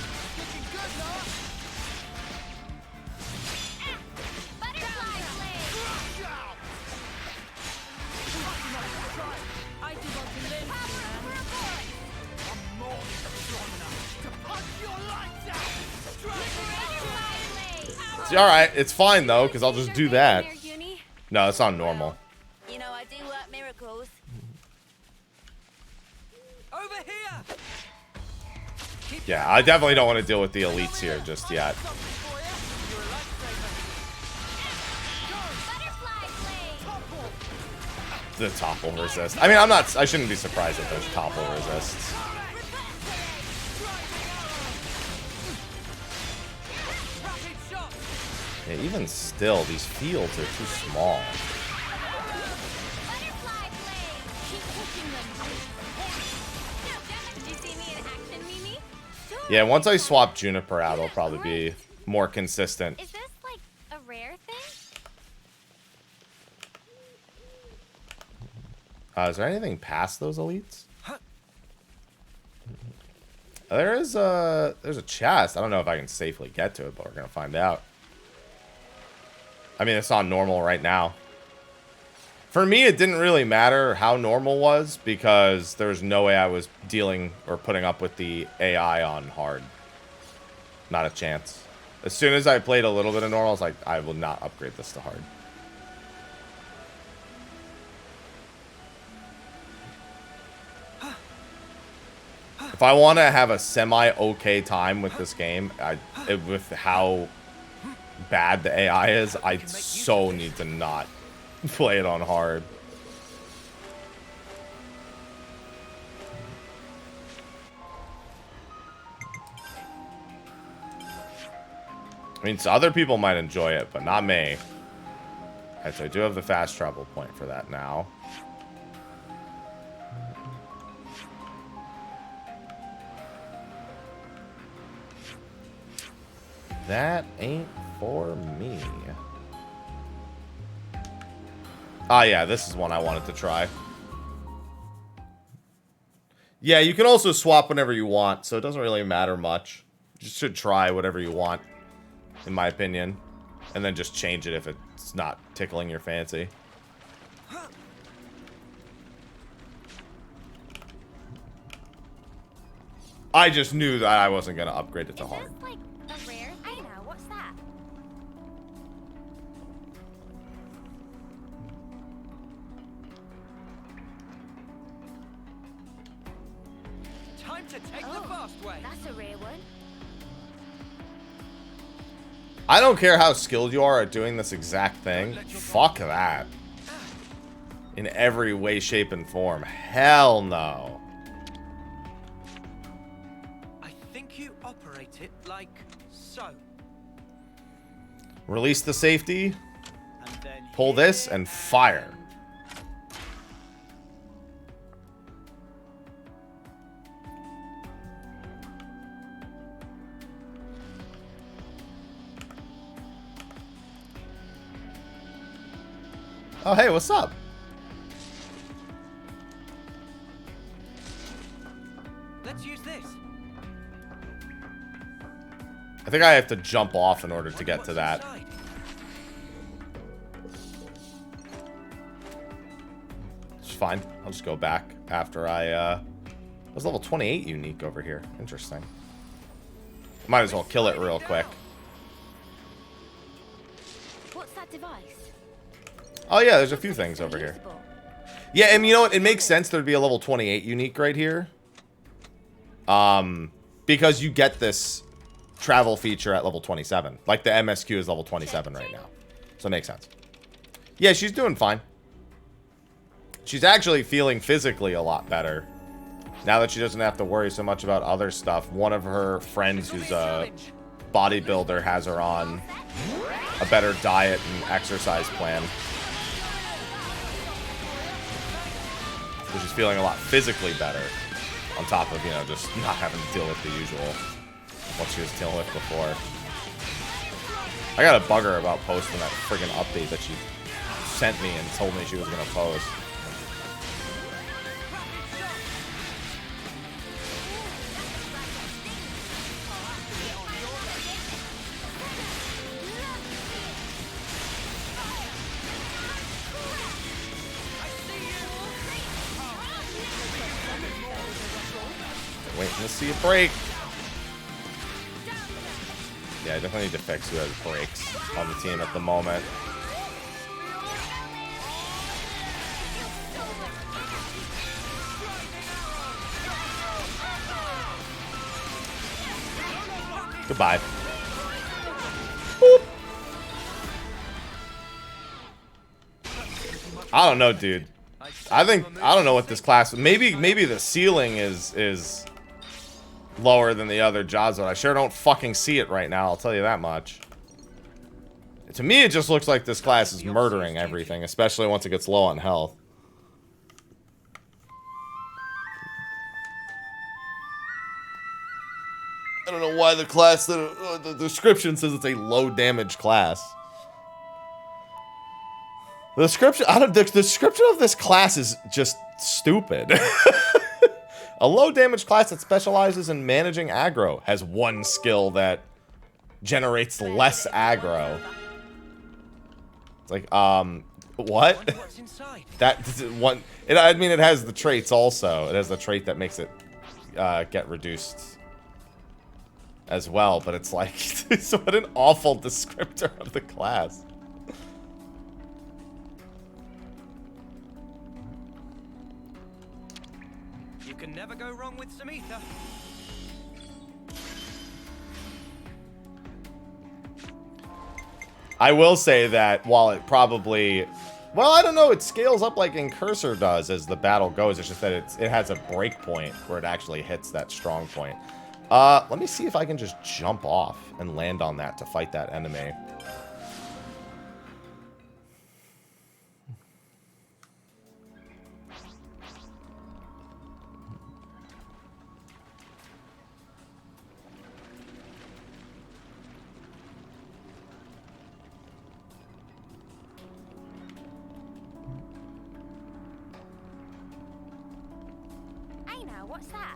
A: Alright, it's fine though, because I'll just do that. No, it's not normal.
L: You know, I do work miracles.
B: Over here.
A: Yeah, I definitely don't want to deal with the elites here just yet. The topple resist. I mean, I shouldn't be surprised if there's topple resists. Yeah, even still, these fields are too small. Yeah, once I swap Juniper out, it'll probably be more consistent.
L: Is this like a rare thing?
A: Is there anything past those elites? There's a chest. I don't know if I can safely get to it, but we're gonna find out. I mean, it's on normal right now. For me, it didn't really matter how normal was because there was no way I was dealing or putting up with the AI on hard. Not a chance. As soon as I played a little bit of normal, I was like, I will not upgrade this to hard. If I want to have a semi-okay time with this game, with how bad the AI is, I so need to not play it on hard. I mean, so other people might enjoy it, but not me. Okay, so I do have the fast travel point for that now. That ain't for me. Ah, yeah, this is one I wanted to try. Yeah, you can also swap whenever you want, so it doesn't really matter much. You should try whatever you want, in my opinion. And then just change it if it's not tickling your fancy. I just knew that I wasn't going to upgrade it to hard.
L: Like a rare thing? I know, what's that?
B: Time to take the fast way.
L: That's a rare one.
A: I don't care how skilled you are at doing this exact thing. Fuck that. In every way, shape, and form. Hell no.
B: I think you operate it like so.
A: Release the safety. Pull this and fire. Oh, hey, what's up?
B: Let's use this.
A: I think I have to jump off in order to get to that. It's fine. I'll just go back after I, there's level 28 unique over here. Interesting. Might as well kill it real quick.
L: What's that device?
A: Oh yeah, there's a few things over here. Yeah, and you know what? It makes sense there'd be a level 28 unique right here. Because you get this travel feature at level 27. Like the MSQ is level 27 right now. So it makes sense. Yeah, she's doing fine. She's actually feeling physically a lot better. Now that she doesn't have to worry so much about other stuff. One of her friends who's a bodybuilder has her on a better diet and exercise plan. So she's feeling a lot physically better. On top of, you know, just not having to deal with the usual what she was dealing with before. I got a bugger about posting that friggin' update that she sent me and told me she was gonna post. Waiting to see a break. Yeah, I definitely need to fix who has breaks on the team at the moment. Goodbye. Boop. I don't know, dude. I don't know what this class. Maybe the ceiling is lower than the other jobs, but I sure don't fucking see it right now, I'll tell you that much. To me, it just looks like this class is murdering everything, especially once it gets low on health. I don't know why the class, the description says it's a low damage class. The description of this class is just stupid. A low damage class that specializes in managing aggro has one skill that generates less aggro. It's like, what? That one. I mean, it has the traits also. It has the trait that makes it get reduced as well. But it's like, what an awful descriptor of the class.
B: You can never go wrong with some ether.
A: I will say that while it probably, well, I don't know, it scales up like Incursor does as the battle goes. It's just that it has a break point where it actually hits that strong point. Let me see if I can just jump off and land on that to fight that enemy.
L: What's that?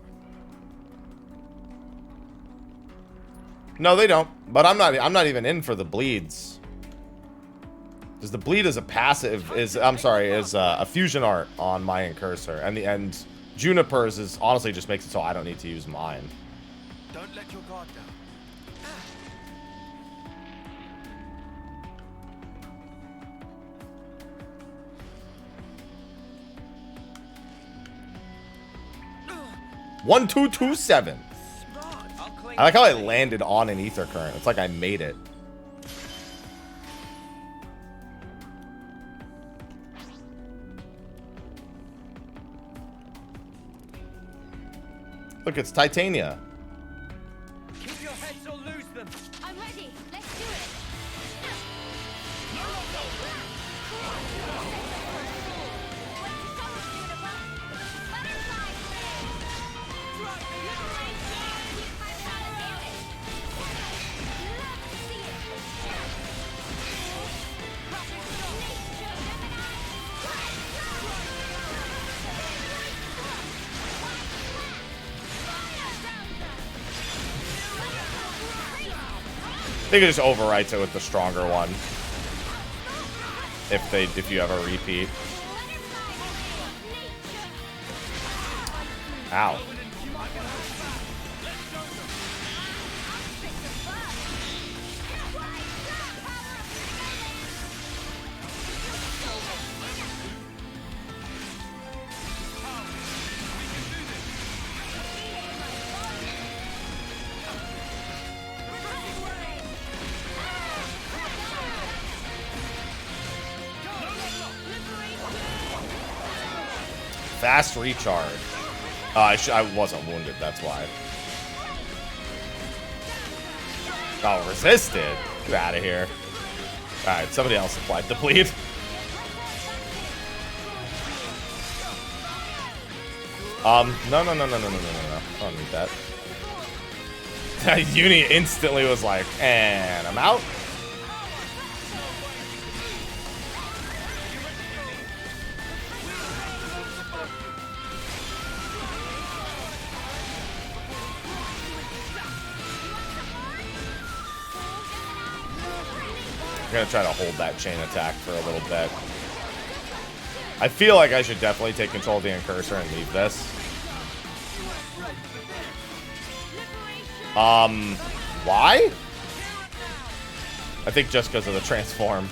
A: No, they don't. But I'm not even in for the bleeds. Because the bleed is a passive, is a fusion art on my Incursor. And Juniper's is honestly just makes it so I don't need to use mine.
F: Don't let your guard down.
A: One, 2, 2, 7. I like how I landed on an ether current. It's like I made it. Look, it's Titania.
B: Keep your heads or lose them.
L: I'm ready. Let's do it.
A: They could just overwrite it with the stronger one. If you have a repeat. Ow. Fast recharge. I wasn't wounded, that's why. Oh, resisted. Get out of here. Alright, somebody else applied the bleed. No. I don't need that. Uni instantly was like, and I'm out. I'm gonna try to hold that chain attack for a little bit. I feel like I should definitely take control of the Incursor and leave this. Why? I think just because of the transform.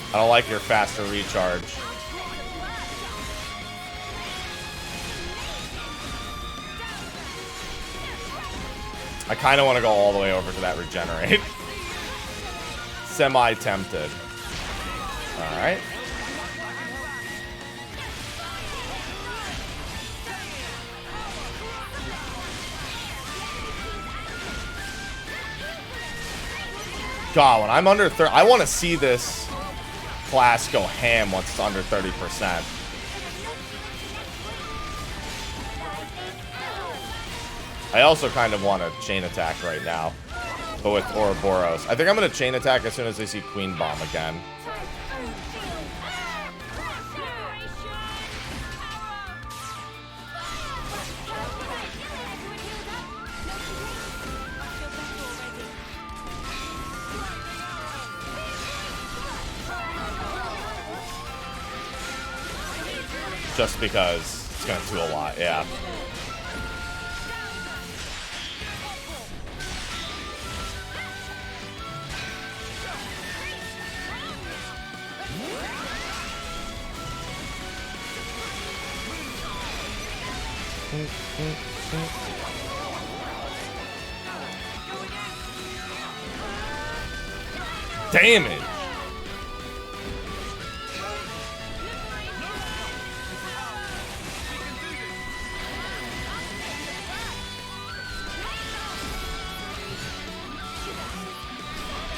A: I don't like your faster recharge. I kind of want to go all the way over to that regenerate. Semi-tempted. Alright. God, when I'm under 30, I want to see this class go ham once it's under 30%. I also kind of want to chain attack right now, but with Ouroboros. I think I'm going to chain attack as soon as I see Queen Bomb again. Just because it's going to do a lot, yeah. Damage!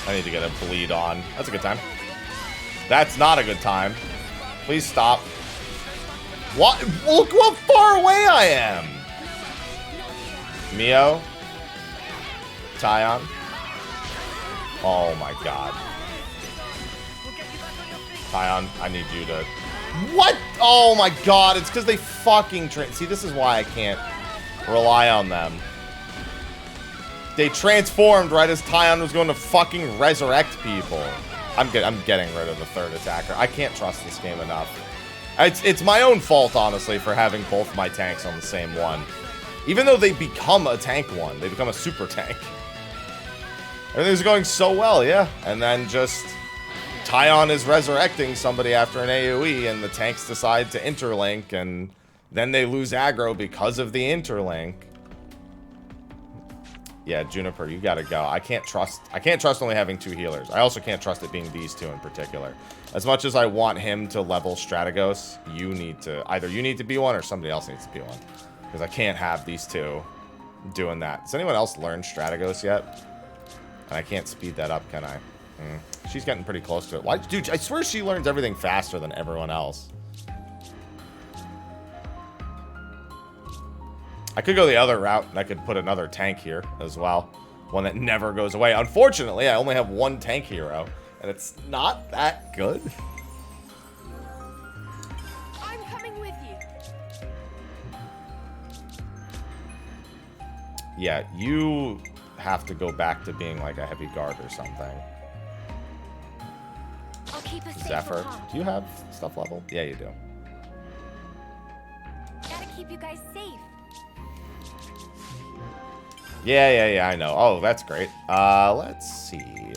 A: I need to get a bleed on. That's a good time. That's not a good time. Please stop. What? Look how far away I am. Mio. Tyon. Oh my god. Tyon, I need you to... What? Oh my god, it's because they fucking... See, this is why I can't rely on them. They transformed right as Tyon was going to fucking resurrect people. I'm getting rid of the third attacker. I can't trust this game enough. It's my own fault, honestly, for having both my tanks on the same one. Even though they become a tank one. They become a super tank. Everything's going so well, yeah. And then just... Tyon is resurrecting somebody after an AoE, and the tanks decide to interlink, and then they lose aggro because of the interlink. Yeah, Juniper, you gotta go. I can't trust only having two healers. I also can't trust it being these two in particular. As much as I want him to level Strategos, either you need to be one or somebody else needs to be one. Because I can't have these two doing that. Has anyone else learned Strategos yet? And I can't speed that up, can I? She's getting pretty close to it. Why, dude, I swear she learns everything faster than everyone else. I could go the other route, and I could put another tank here as well. One that never goes away. Unfortunately, I only have one tank hero, and it's not that good.
C: I'm coming with you.
A: Yeah, you have to go back to being like a heavy guard or something.
C: I'll keep us safe.
A: Zephyr, do you have stuff level? Yeah, you do.
C: Gotta keep you guys safe.
A: Yeah, I know. Oh, that's great. Let's see.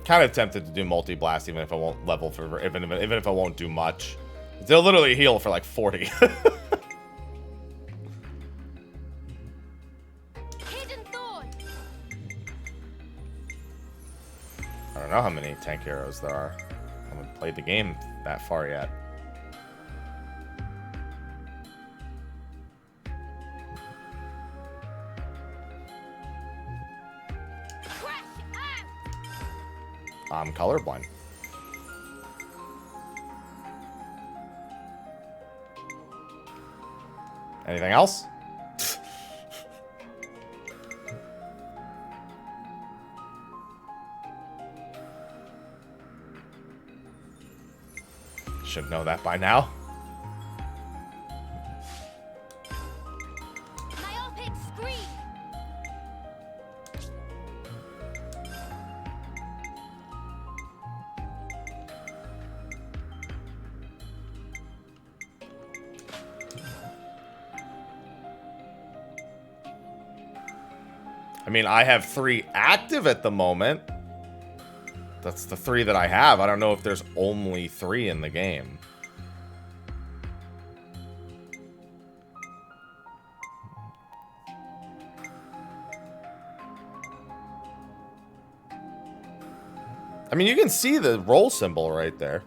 A: Kind of tempted to do multi-blast even if I won't level for even if I won't do much. They'll literally heal for like 40.
L: Hidden thorn.
A: I don't know how many tank heroes there are. I haven't played the game that far yet. I'm colorblind. Anything else? Should know that by now.
L: Myopic scream.
A: I mean, I have 3 active at the moment. That's the 3 that I have. I don't know if there's only 3 in the game. I mean, you can see the roll symbol right there.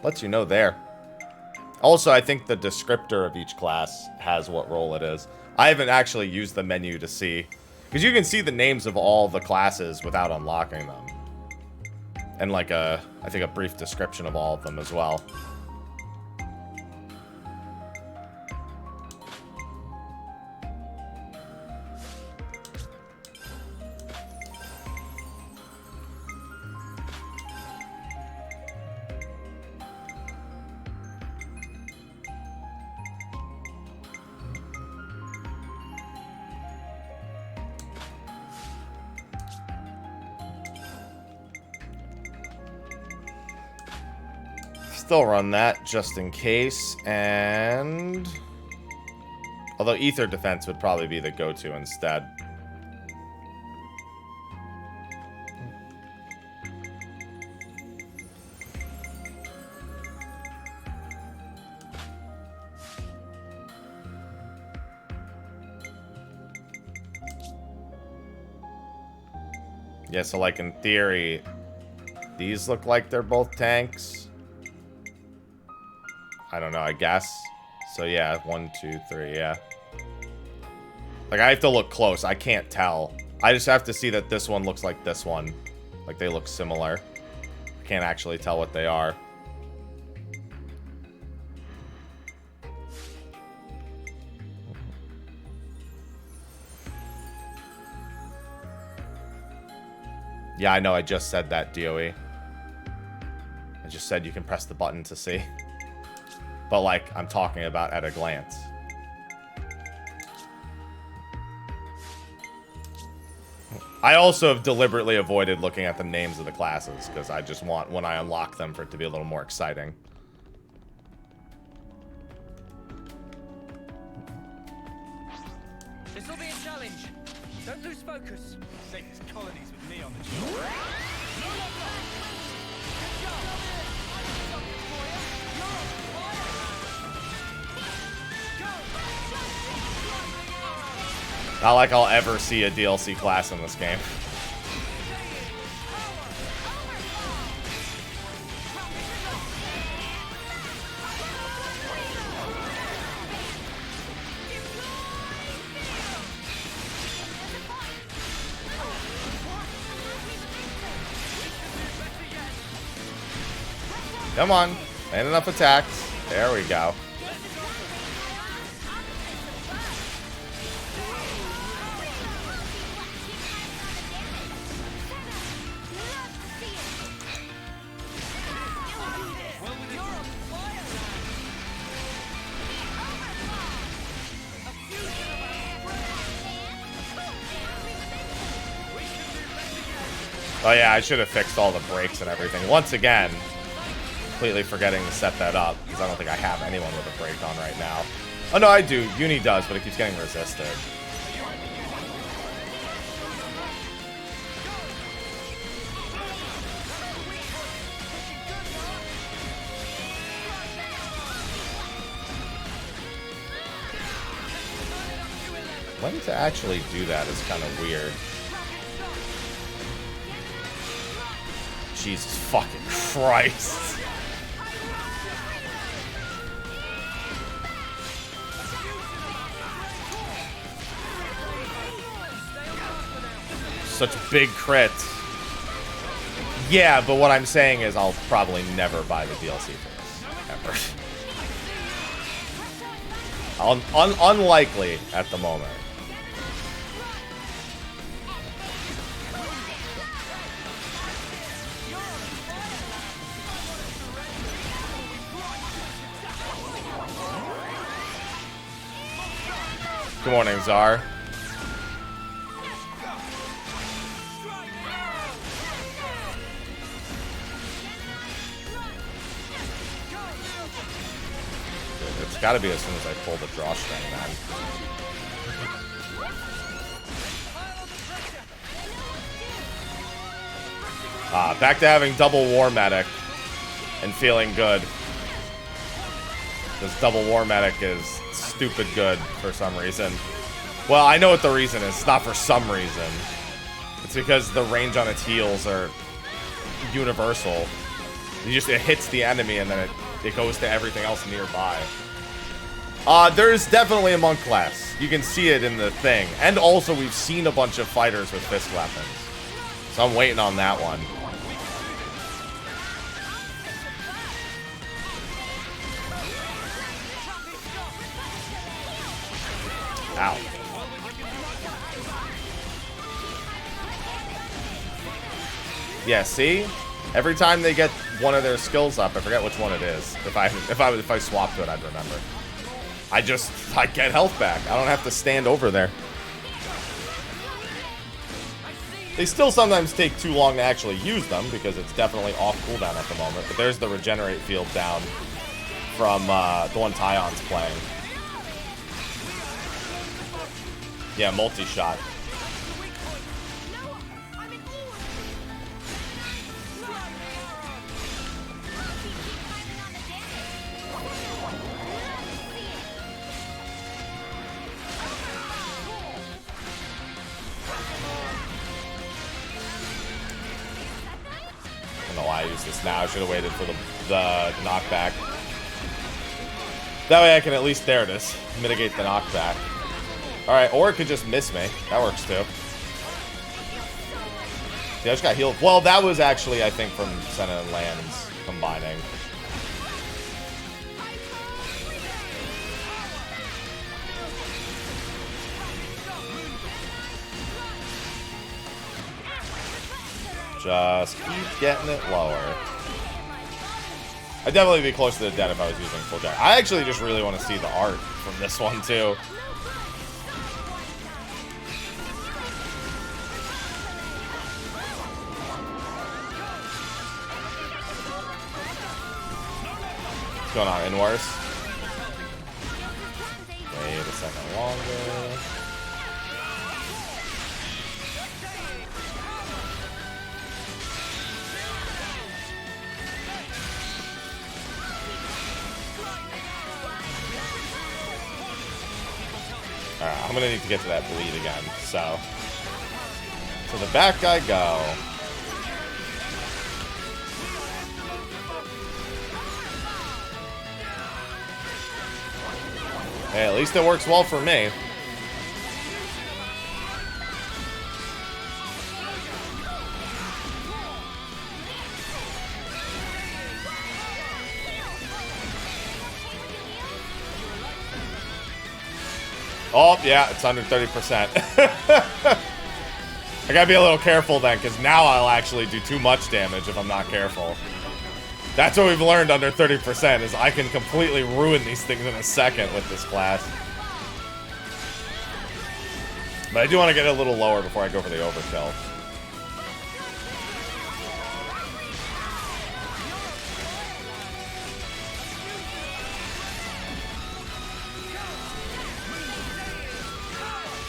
A: Lets you know there. Also, I think the descriptor of each class has what role it is. I haven't actually used the menu to see. Because you can see the names of all the classes without unlocking them. And like I think a brief description of all of them as well. Still run that just in case, and although ether defense would probably be the go-to instead. Yeah, so like in theory, these look like they're both tanks. I don't know, I guess. So yeah, 1, 2, 3, yeah. Like, I have to look close. I can't tell. I just have to see that this one looks like this one. Like, they look similar. I can't actually tell what they are. Yeah, I know, I just said that, DOE. I just said you can press the button to see. But, like, I'm talking about at a glance. I also have deliberately avoided looking at the names of the classes, because I just want, when I unlock them, for it to be a little more exciting.
B: This'll be a challenge. Don't lose focus.
D: Safest colonies with me on the job.
A: Not like I'll ever see a DLC class in this game. Come on. And enough attacks. There we go. Oh yeah, I should have fixed all the brakes and everything. Once again, completely forgetting to set that up, because I don't think I have anyone with a brake on right now. Oh no, I do. Uni does, but it keeps getting resisted. When to actually do that is kind of weird. Jesus fucking Christ. Such big crits. Yeah, but what I'm saying is I'll probably never buy the DLC for this. Ever. Unlikely at the moment. Good morning, Czar. It's got to be as soon as I pull the drawstring, man. Back to having double War Medic and feeling good. This double War Medic is stupid good for some reason. Well, I know what the reason is. It's not for some reason. It's because the range on its heals are universal. It hits the enemy and then it goes to everything else nearby. There's definitely a monk class. You can see it in the thing. And also we've seen a bunch of fighters with fist weapons. So I'm waiting on that one. Ow. Yeah, see? Every time they get one of their skills up, I forget which one it is. If I swap to it, I'd remember. I get health back. I don't have to stand over there. They still sometimes take too long to actually use them because it's definitely off cooldown at the moment. But there's the regenerate field down from the one Tyon's playing. Yeah, multi-shot. I don't know why I use this now. I should have waited for the knockback. That way I can at least, there it is, mitigate the knockback. Alright, or it could just miss me. That works too. Yeah, I just got healed. Well, that was actually, I think, from Senna and Lands combining. Just keep getting it lower. I'd definitely be closer to the dead if I was using full jack. I actually just really want to see the art from this one, too. What's going on, Inwars? Wait a second longer. Alright, I'm gonna need to get to that bleed again, so. To the back I go. Hey, at least it works well for me. Oh, yeah, it's under 30%. I gotta be a little careful then, because now I'll actually do too much damage if I'm not careful. That's what we've learned under 30%, is I can completely ruin these things in a second with this class. But I do want to get it a little lower before I go for the overkill.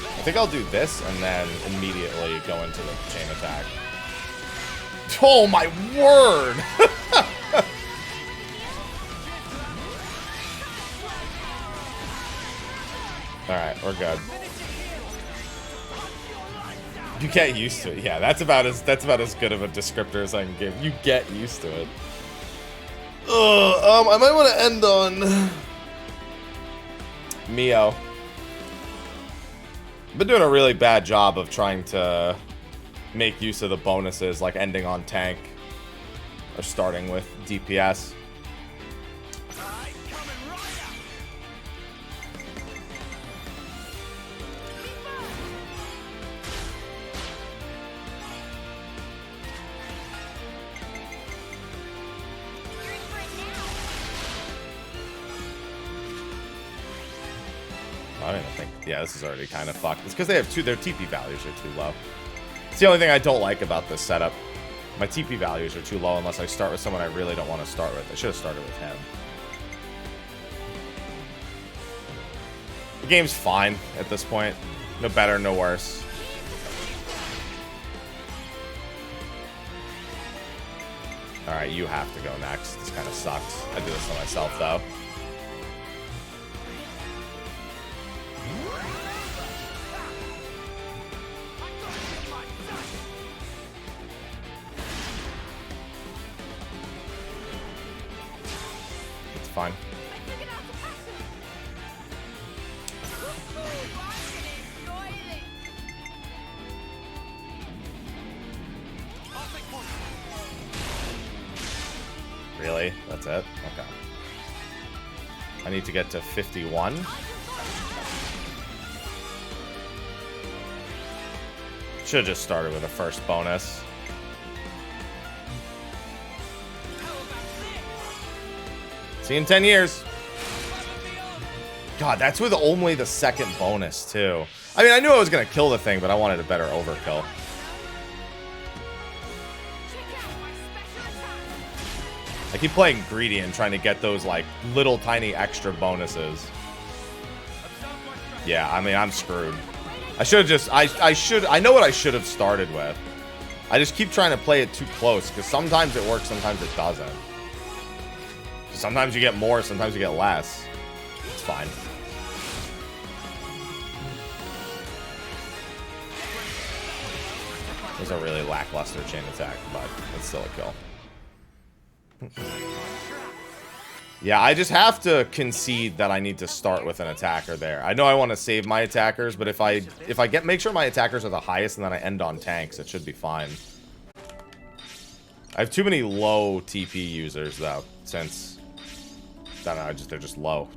A: I think I'll do this and then immediately go into the chain attack. Oh my word! Alright, we're good. You get used to it. Yeah, that's about as good of a descriptor as I can give. You get used to it. I might want to end on Mio. I've been doing a really bad job of trying to make use of the bonuses, like ending on tank or starting with DPS. I don't even think... Yeah, this is already kind of fucked. It's because they have their TP values are too low. It's the only thing I don't like about this setup. My TP values are too low unless I start with someone I really don't want to start with. I should have started with him. The game's fine at this point. No better, no worse. Alright, you have to go next. This kind of sucks. I do this to myself, though. It's fine. Really? That's it? Okay. I need to get to 51. Should have just started with a first bonus. See you in 10 years. God, that's with only the second bonus, too. I mean, I knew I was going to kill the thing, but I wanted a better overkill. I keep playing greedy and trying to get those, like, little tiny extra bonuses. Yeah, I mean, I'm screwed. I should have just... I know what I should have started with. I just keep trying to play it too close, because sometimes it works, sometimes it doesn't. Sometimes you get more, sometimes you get less. It's fine. It was a really lackluster chain attack, but it's still a kill. Yeah, I just have to concede that I need to start with an attacker there. I know I want to save my attackers, but if I make sure my attackers are the highest and then I end on tanks, it should be fine. I have too many low TP users though, since I don't know, they're just low.